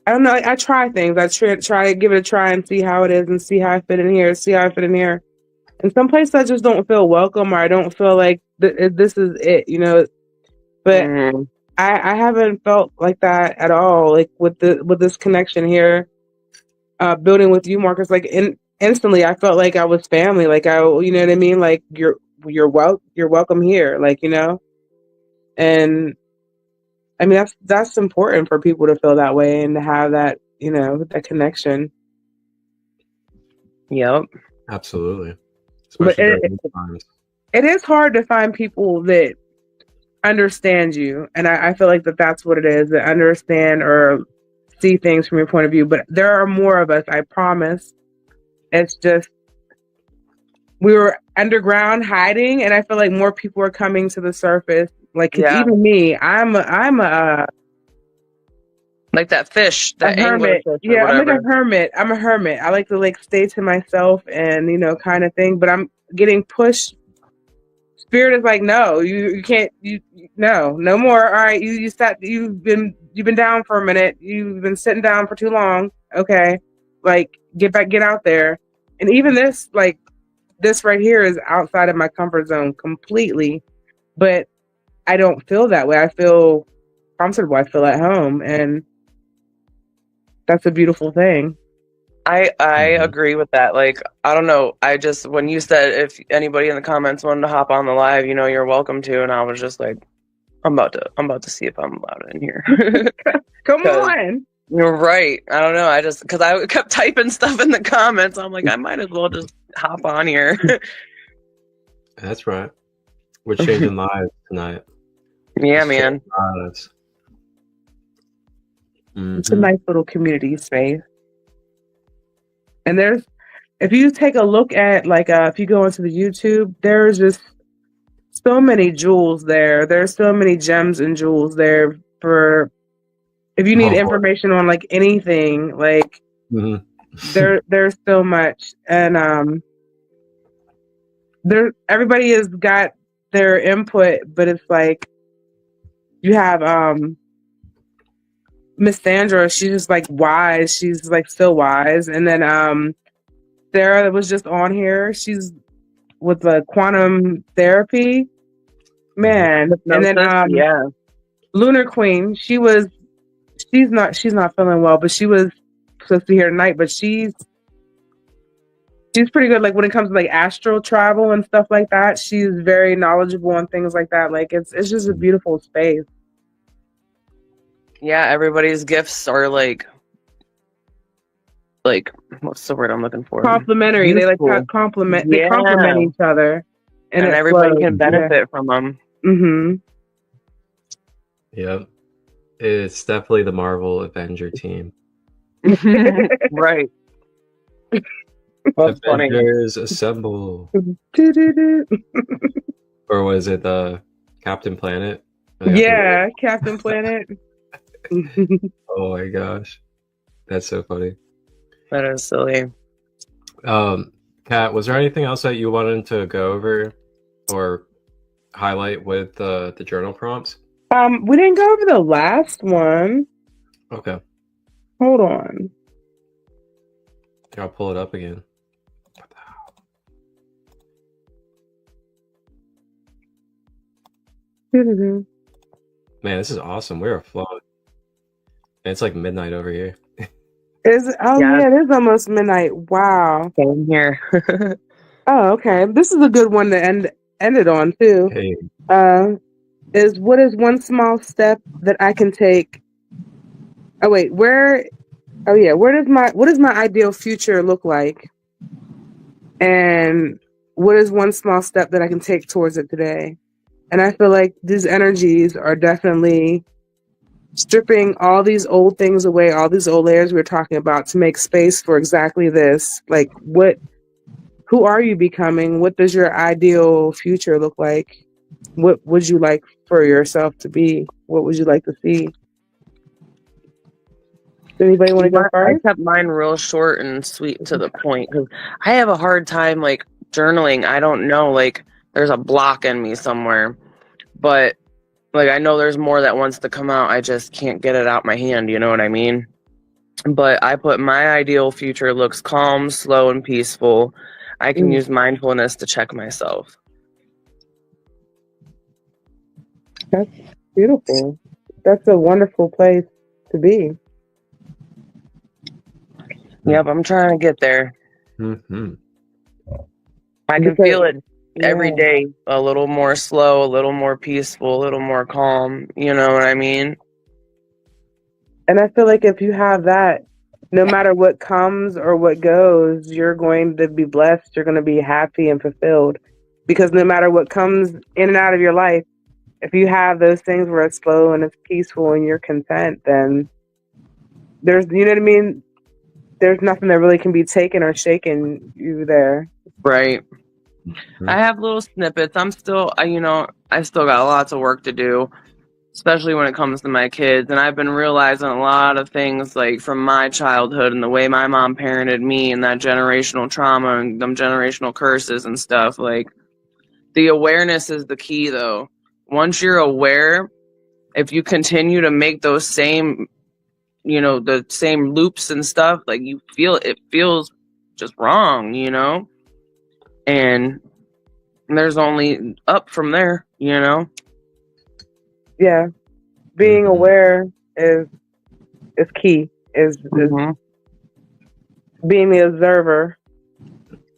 I don't know. I try things. I try to give it a try and see how it is, and see how I fit in here, see how I fit in here. And some places I just don't feel welcome, or I don't feel like this is it, But Mm-hmm. I haven't felt like that at all. Like with this connection here, building with you, Marcus. Like instantly, I felt like I was family. Like you know what I mean. Like you're welcome here. Like and I mean that's important for people to feel that way and to have that that connection. Yep. Absolutely. But Especially during these times. it is hard to find people that understand you, and I feel like that's what it is, that understand or see things from your point of view. But there are more of us, I promise. It's just we were underground hiding, and I feel like more people are coming to the surface. Like 'cause even me, I'm a like that fish, that angler hermit. fish, Yeah, I'm like whatever. a hermit. I'm a hermit. I like to like stay to myself and kind of thing. But I'm getting pushed. Spirit is like, no, you can't. No more. All right, you've been down for a minute. You've been sitting down for too long. Okay, like get out there. And even this right here is outside of my comfort zone completely. But I don't feel that way. I feel comfortable. I feel at home, and that's a beautiful thing. I agree with that. Like, I don't know. I just, when you said if anybody in the comments wanted to hop on the live, you're welcome to. And I was just like, I'm about to see if I'm allowed in here. Come on. You're right. I don't know. because I kept typing stuff in the comments. I'm like, I might as well just hop on here. That's right. We're changing lives tonight. Yeah, man. It's a nice little community space. And if you take a look at if you go into the YouTube, there's just so many jewels there. There's so many gems and jewels there for if you need information on anything, there's so much. And everybody has got their input, but it's like you have Miss Sandra, she's just wise. She's so wise. And then Sarah was just on here. She's with the quantum therapy. Man. And then Lunar Queen, she's not feeling well, but she was supposed to be here tonight, but she's She's pretty good, like when it comes to like astral travel and stuff like that. She's very knowledgeable on things like that. Like it's just a beautiful space. Yeah, everybody's gifts are like what's the word I'm looking for? Complimentary. They like Useful. complement. They Yeah, complement each other, and it everybody flows. can benefit from them. Mm-hmm. Yep. It's definitely the Marvel Avenger team. Right. That's funny. Avengers assemble. Or was it the Captain Planet? Yeah, Captain Planet. Oh my gosh. That's so funny. That is silly. Kat, was there anything else that you wanted to go over or highlight with the journal prompts? We didn't go over the last one. Okay. Hold on. I'll pull it up again. Man, this is awesome. We're afloat. And it's like midnight over here. Is it? Oh yeah, it is almost midnight. Wow. Same here. Oh, okay. This is a good one to end it on too. Hey. Is what is one small step that I can take? Oh wait, where? Oh yeah, what does my ideal future look like? And what is one small step that I can take towards it today? And I feel like these energies are definitely stripping all these old things away, all these old layers we were talking about, to make space for exactly this. Like, who are you becoming? What does your ideal future look like? What would you like for yourself to be? What would you like to see? Does anybody want to go first? I kept mine real short and sweet to the point because I have a hard time like journaling. I don't know, like there's a block in me somewhere, but like I know there's more that wants to come out. I just can't get it out my hand. You know what I mean? But I put my ideal future looks calm, slow, and peaceful. I can use mindfulness to check myself. That's beautiful. That's a wonderful place to be. Yep, I'm trying to get there. Mm-hmm. I can feel it every day. A little more slow, a little more peaceful, a little more calm. You know what I mean? And I feel like if you have that, no matter what comes or what goes, you're going to be blessed. You're going to be happy and fulfilled. Because no matter what comes in and out of your life, if you have those things where it's slow and it's peaceful and you're content, then there's, you know what I mean? There's nothing that really can be taken or shaken you there. Right. I have little snippets. I still got lots of work to do, especially when it comes to my kids. And I've been realizing a lot of things like from my childhood and the way my mom parented me and that generational trauma and them generational curses and stuff. Like the awareness is the key though. Once you're aware, if you continue to make those same, the same loops and stuff, like it feels just wrong, and there's only up from there, Yeah. Being aware is key, is being the observer.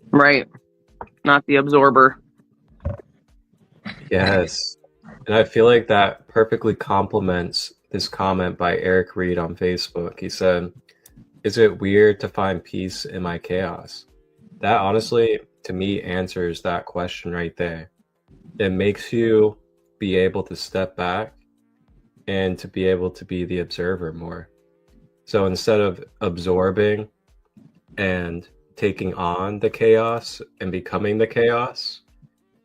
Right. Not the absorber. Yes. And I feel like that perfectly complements this comment by Eric Reed on Facebook. He said, "Is it weird to find peace in my chaos?" That honestly, to me, answers that question right there. It makes you be able to step back and to be able to be the observer more. So instead of absorbing and taking on the chaos and becoming the chaos,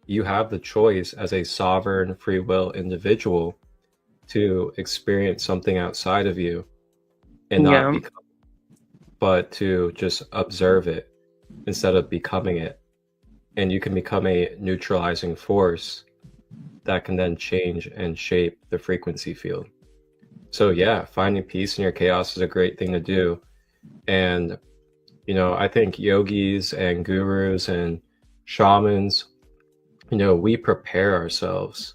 you have the choice as a sovereign free will individual to experience something outside of you and not become, but to just observe it instead of becoming it. And you can become a neutralizing force that can then change and shape the frequency field. So yeah, finding peace in your chaos is a great thing to do. And, I think yogis and gurus and shamans, we prepare ourselves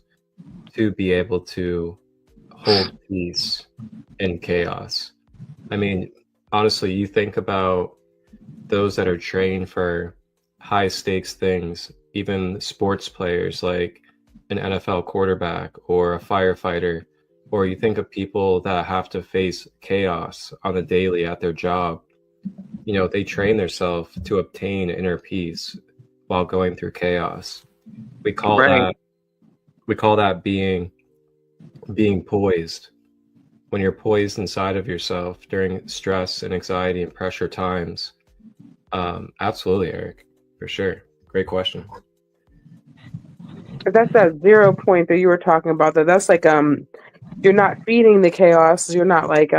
to be able to hold peace in chaos. I mean, honestly, you think about those that are trained for high stakes things, even sports players like an NFL quarterback or a firefighter, or you think of people that have to face chaos on a daily at their job. You know, they train themselves to obtain inner peace while going through chaos. We call Right. that being poised. When you're poised inside of yourself during stress and anxiety and pressure times. Absolutely, Eric, for sure. Great question. That's that 0 point that you were talking about. That's like you're not feeding the chaos. You're not like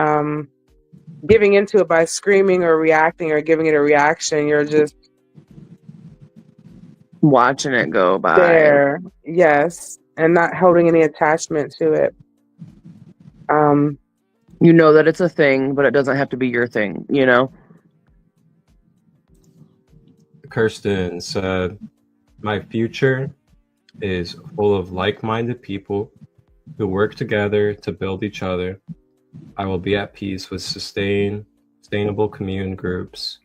giving into it by screaming or reacting or giving it a reaction. You're just Watching it go by. there, yes, and not holding any attachment to it. You know that it's a thing, but it doesn't have to be your thing, you know? Kirsten said, my future is full of like-minded people who work together to build each other. I will be at peace with sustainable commune groups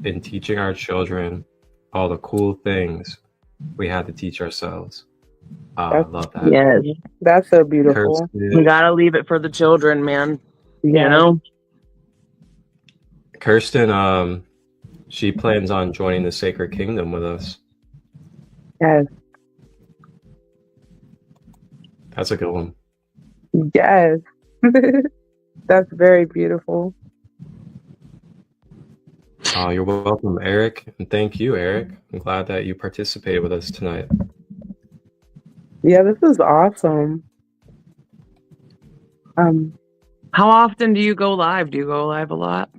in teaching our children all the cool things we had to teach ourselves. I love that. Yes. That's so beautiful. Kirsten, You gotta leave it for the children, man. Yeah. You know? Kirsten, she plans on joining the Sacred Kingdom with us. Yes. That's a good one. Yes. That's very beautiful. You're welcome, Eric. And thank you, Eric. I'm glad that you participated with us tonight. Yeah, this is awesome. How often do you go live? Do you go live a lot?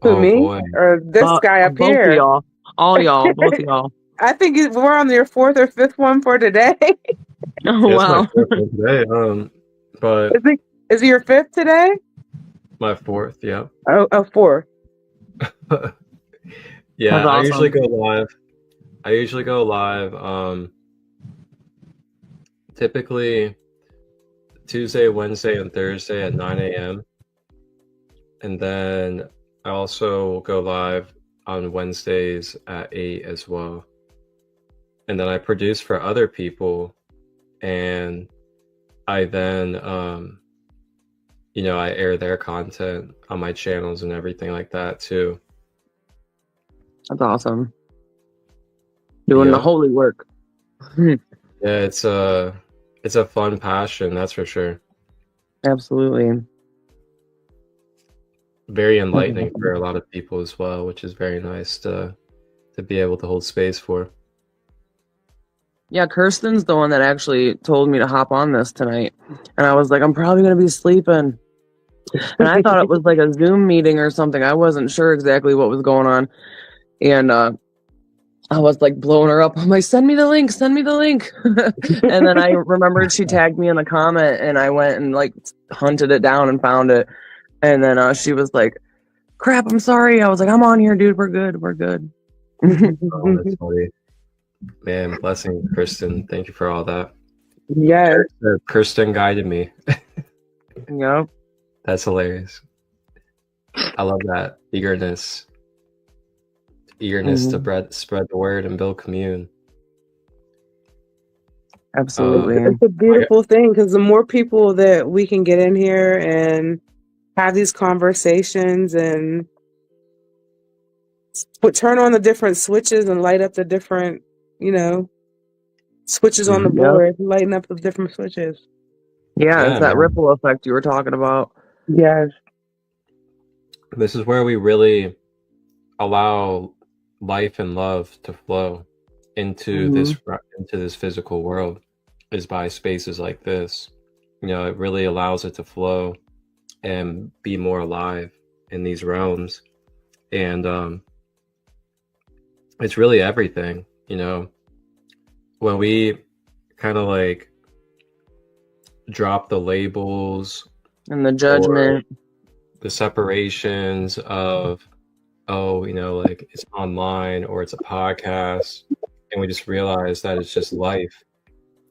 Who, Oh, me? boy. Or this guy up both here? Of y'all. All y'all. Both of y'all. I think we're on your 4th or 5th one for today. Oh, Yeah, it's wow. my fourth one today. But Is it your 5th today? my fourth, yeah. Oh, 4th. Yeah, That's awesome. I usually go live. Typically Tuesday, Wednesday, and Thursday at 9 a.m. And then I also go live on Wednesdays at 8 as well. And then I produce for other people, and I then I air their content on my channels and everything like that too. That's awesome. Doing the holy work. Yeah, it's a fun passion, that's for sure. Absolutely. Very enlightening for a lot of people as well, which is very nice to be able to hold space for. Yeah, Kirsten's the one that actually told me to hop on this tonight. And I was like, I'm probably going to be sleeping. And I thought it was like a Zoom meeting or something. I wasn't sure exactly what was going on. And I was like blowing her up. I'm like, send me the link. And then I remembered she tagged me in the comment, and I went and like hunted it down and found it. And then she was like, crap, I'm sorry. I was like, I'm on here, dude. We're good. Oh, that's funny. Man, blessing, Kristen. Thank you for all that. Yes. Kristen guided me. Yep. That's hilarious. I love that eagerness to spread the word and build commune. Absolutely. It's a beautiful thing, because the more people that we can get in here and have these conversations and turn on the different switches and light up the different, switches on the board, lighten up the different switches. Yeah, it's that ripple effect you were talking about. Yes. This is where we really allow life and love to flow into this physical world, is by spaces like this. It really allows it to flow and be more alive in these realms. And it's really everything, when we kind of like drop the labels and the judgment, the separations of, like it's online or it's a podcast, and we just realize that it's just life.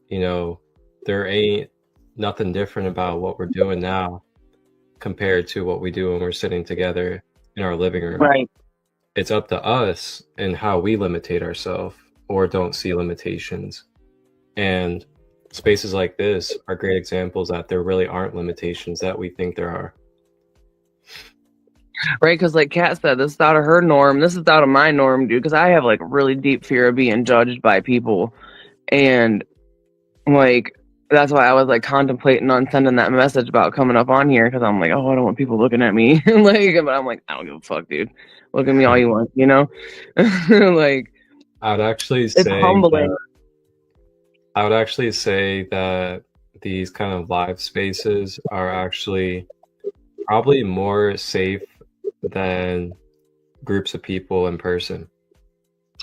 There ain't nothing different about what we're doing now compared to what we do when we're sitting together in our living room. Right. it's up to us and how we limitate ourselves or don't see limitations. And spaces like this are great examples that there really aren't limitations that we think there are. Right, because like Kat said, this is out of her norm. This is out of my norm, dude. Because I have like really deep fear of being judged by people, and like that's why I was like contemplating on sending that message about coming up on here, because I'm like, oh, I don't want people looking at me. Like, but I'm like, I don't give a fuck, dude. Look at me all you want, you know. Like, I would actually it's say humbling. I would actually say that these kind of live spaces are actually probably more safe than groups of people in person.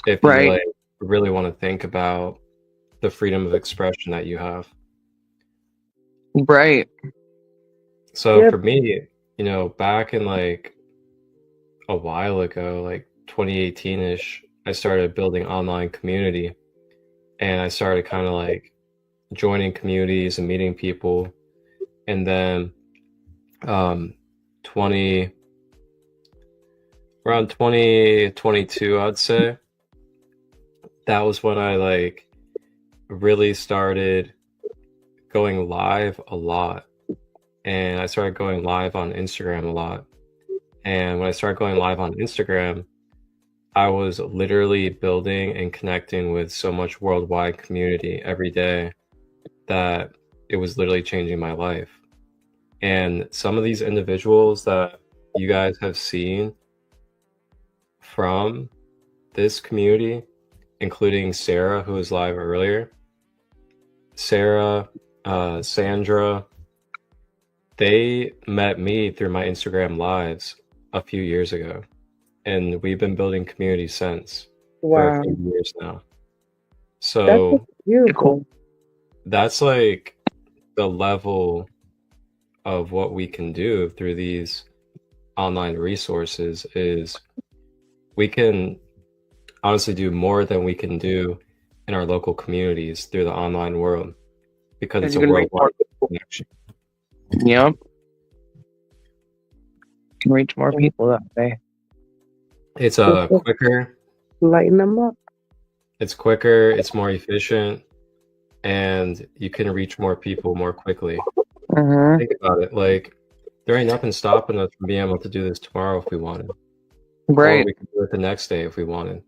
If you Right. like really want to think about the freedom of expression that you have. Right. So Yep. for me, you know, back in like a while ago, like 2018-ish, I started building online community, and I started kind of like joining communities and meeting people. And then around 2022, I'd say, that was when I like really started going live a lot. And I started going live on Instagram a lot. And when I started going live on Instagram, I was literally building and connecting with so much worldwide community every day that it was literally changing my life. And some of these individuals that you guys have seen from this community, including Sara, who was live earlier, Sara, Sandra, they met me through my Instagram lives a few years ago. And we've been building community since for a Wow. few years now. That's So beautiful. that's like the level of what we can do through these online resources is we can honestly do more than we can do in our local communities through the online world, because it's a You can reach worldwide more. connection. Yep. Can reach more people that way. It's quicker, Lighten them up. it's quicker, it's more efficient, and you can reach more people more quickly. Uh-huh. Think about it, like there ain't nothing stopping us from being able to do this tomorrow if we wanted. Or Right. we could do it the next day if we wanted.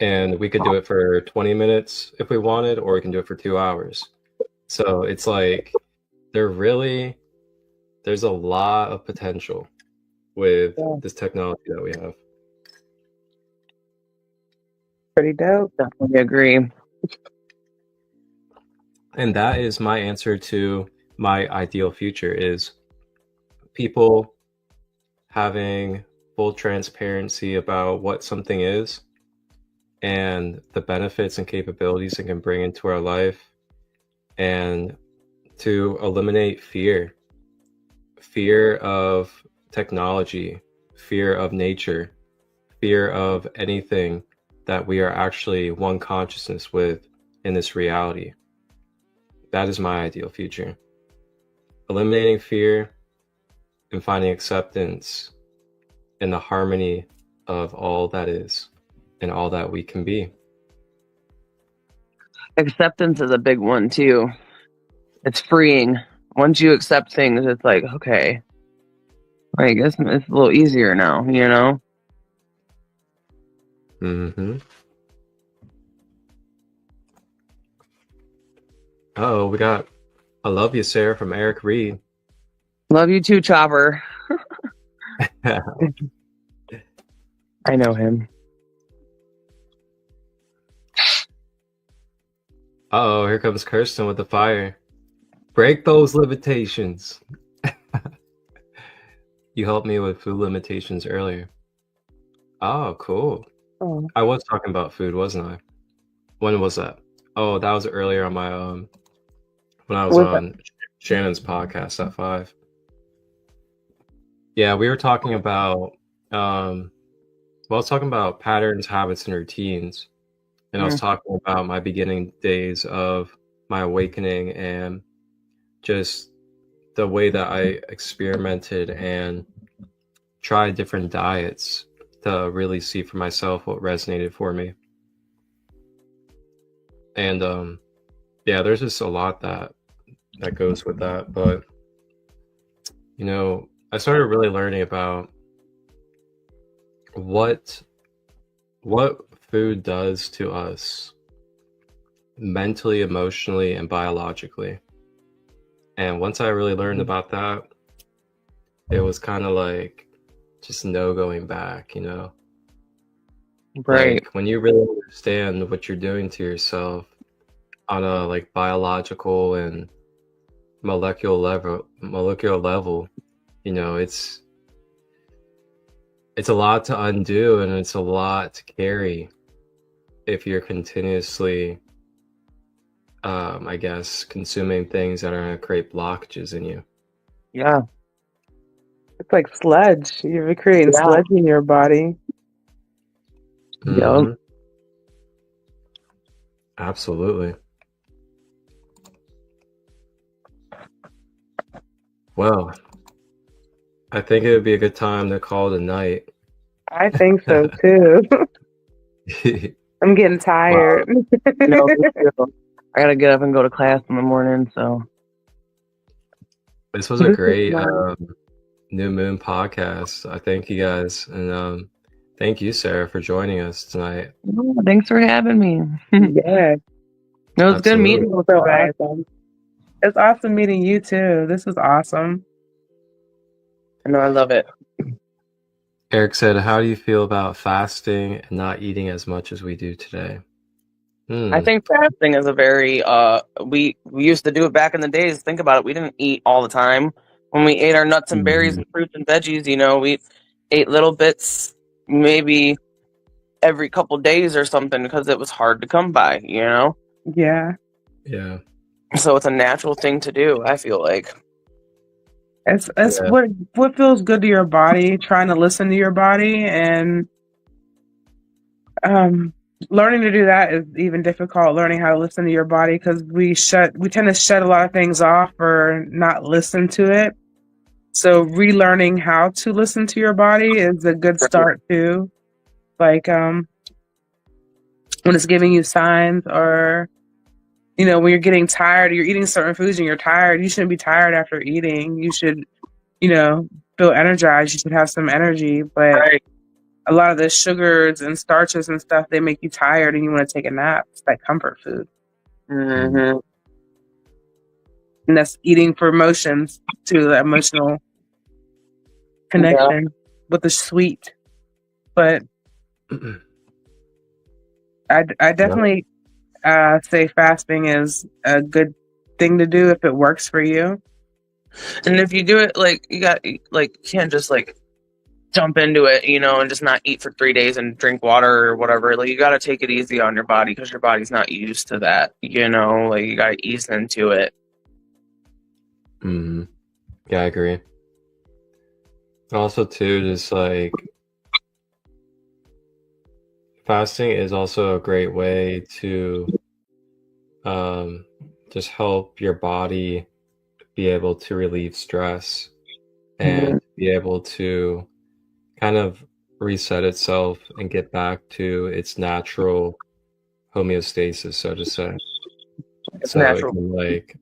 And we could do it for 20 minutes if we wanted, or we can do it for 2 hours. So it's like there's a lot of potential with this technology that we have. Pretty dope. Definitely agree. And that is my answer to my ideal future, is people having full transparency about what something is and the benefits and capabilities it can bring into our life, and to eliminate fear of technology, fear of nature, fear of anything that we are actually one consciousness with in this reality. That is my ideal future. Eliminating fear and finding acceptance in the harmony of all that is and all that we can be. Acceptance is a big one too. It's freeing. Once you accept things, it's like, okay, I guess it's a little easier now, you know? Mm-hmm. Oh, we got I love you, Sarah, from Eric Reed. Love you too, Chopper. I know him. Oh, here comes Kirsten with the fire. Break those limitations. You helped me with food limitations earlier. Oh, cool. Oh. I was talking about food, wasn't I? When was that? Oh, that was earlier on my when I was on Shannon's podcast at 5. Yeah, we were talking about I was talking about patterns, habits, and routines. And I was talking about my beginning days of my awakening and just the way that I experimented and tried different diets to really see for myself what resonated for me. And yeah, there's just a lot that goes with that. But you know, I started really learning about what food does to us mentally, emotionally, and biologically. And once I really learned about that, it was kind of like just no going back, you know? Right. Like when you really understand what you're doing to yourself on a like biological and molecular level, you know, it's a lot to undo and it's a lot to carry if you're continuously I guess consuming things that are going to create blockages in you. Yeah. It's like sludge. You're creating Yeah. sludge in your body. Yep. Absolutely. Well, I think it would be a good time to call it a night. I think so too. I'm getting tired. No, me too. I gotta get up and go to class in the morning, so. This was a great new moon podcast. I thank you guys, and thank you, Sarah, for joining us tonight. Oh, thanks for having me. Yeah. It was good meeting you. So awesome. It's awesome meeting you too. This is awesome. I know, I love it. Eric said, how do you feel about fasting and not eating as much as we do today? I think fasting is a very we used to do it back in the days. Think about it. We didn't eat all the time. When we ate our nuts and berries and fruits and veggies, you know, we ate little bits maybe every couple days or something because it was hard to come by, you know? Yeah. Yeah. So it's a natural thing to do, I feel like. It's what feels good to your body, trying to listen to your body, and learning to do that is even difficult, learning how to listen to your body, because we tend to shut a lot of things off or not listen to it. So relearning how to listen to your body is a good start too. Like when it's giving you signs, or you know, when you're getting tired, or you're eating certain foods and you're tired, you shouldn't be tired after eating. You should, you know, feel energized. You should have some energy. But a lot of the sugars and starches and stuff, they make you tired and you want to take a nap. It's like comfort food. Mm-hmm. And that's eating for emotions, to the emotional connection with the sweet. But I definitely say fasting is a good thing to do if it works for you. And if you do it, like, you can't just like jump into it, you know, and just not eat for 3 days and drink water or whatever. Like, you got to take it easy on your body because your body's not used to that, you know, like you got to ease into it. Yeah, I agree. Also too, just like fasting is also a great way to just help your body be able to relieve stress and be able to kind of reset itself and get back to its natural homeostasis, so to say. It's natural. It can like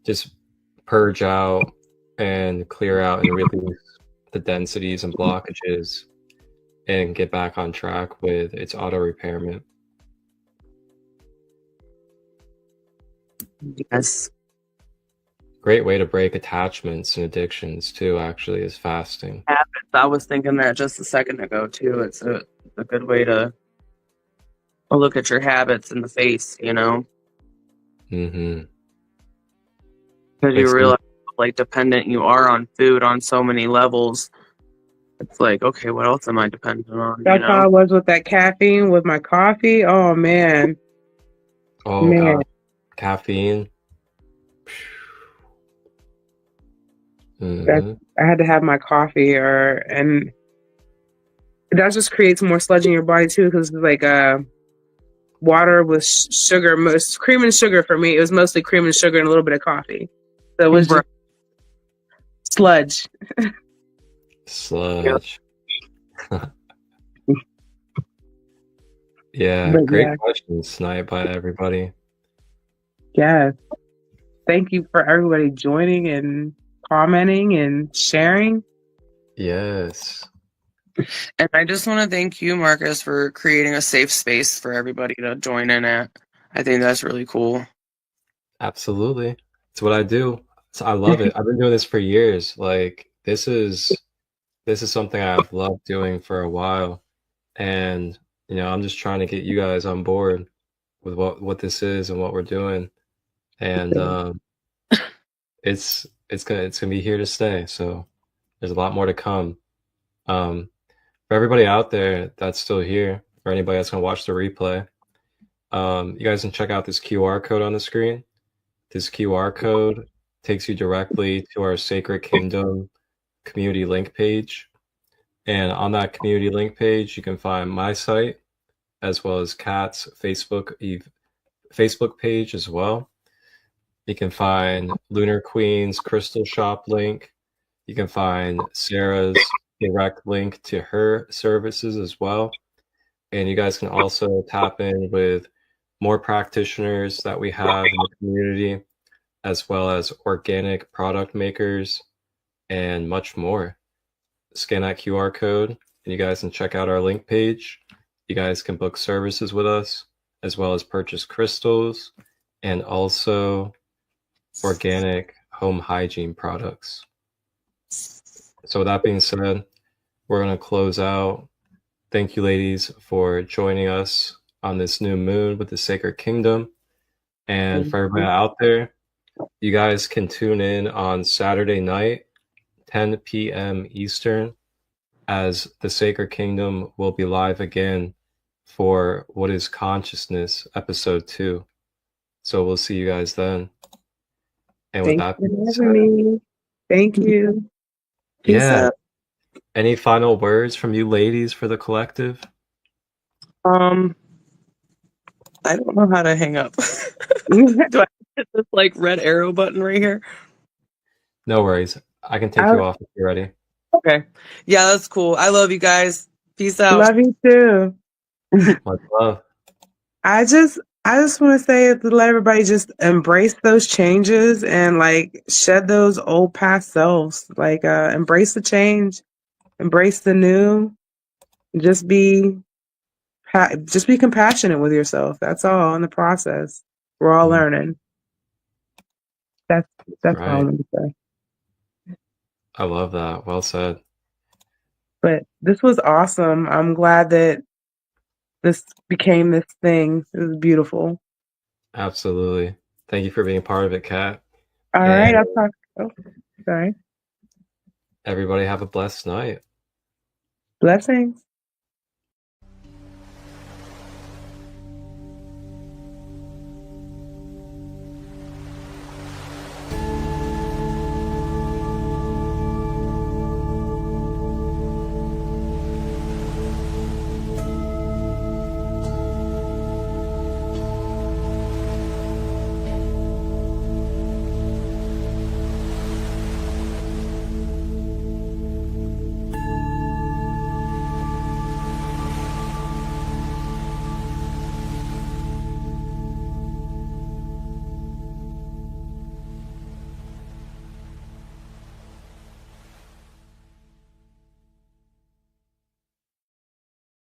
just purge out and clear out and release the densities and blockages and get back on track with its auto repairment. Yes. Great way to break attachments and addictions too, actually, is fasting. Habits. I was thinking that just a second ago too. It's a good way to look at your habits in the face, you know? Mm-hmm. Because you realize how, like, dependent you are on food on so many levels. It's like, okay, what else am I dependent on? That's how I was with that caffeine, with my coffee. Oh, man. Oh, man. God. Caffeine. I had to have my coffee, and that just creates more sludge in your body too, because it's like water with sugar, most cream and sugar. For me, it was mostly cream and sugar and a little bit of coffee. So it was just sludge. Sludge. Yeah, But great yeah, questions tonight by everybody. yes. Thank you for everybody joining and commenting and sharing. Yes, And I just want to thank you, Marcus, for creating a safe space for everybody to join in at. I think that's really cool. absolutely. It's what I do. So I love it. I've been doing this for years. Like this is something I've loved doing for a while. And I'm just trying to get you guys on board with what this is and what we're doing. And it's gonna be here to stay. So there's a lot more to come. Um, for everybody out there that's still here, or anybody that's gonna watch the replay, you guys can check out this QR code on the screen. This QR code takes you directly to our Sacred Kingdom community link page. And on that community link page, you can find my site as well as Kat's Facebook page as well. You can find Lunar Queen's Crystal Shop link. You can find Sarah's direct link to her services as well. And you guys can also tap in with more practitioners that we have in the community, as well as organic product makers and much more. Scan that QR code and you guys can check out our link page. You guys can book services with us, as well as purchase crystals and also organic home hygiene products. So with that being said, we're going to close out. Thank you, ladies, for joining us on this new moon with the Sacred Kingdom. And for everybody out there, you guys can tune in on Saturday night, 10 p.m. Eastern, as the Sacred Kingdom will be live again for What is Consciousness, Episode 2. So we'll see you guys then. And with Thanks that for being having said, me. Thank you. Peace yeah, out. any final words from you ladies for the collective? I don't know how to hang up. Do I hit this like red arrow button right here? No worries. I can take you off if you're ready. Okay. Yeah, that's cool. I love you guys. Peace out. Love you too. Much love. I just want to say to let everybody just embrace those changes and like shed those old past selves. Like embrace the change, embrace the new. Just be compassionate with yourself. That's all in the process. We're all learning. That's all I Right. want to say. I love that. Well said. But this was awesome. I'm glad that this became this thing. It was beautiful. Absolutely. Thank you for being part of it, Kat. All right, I'll talk. Oh, sorry. Everybody have a blessed night. Blessings.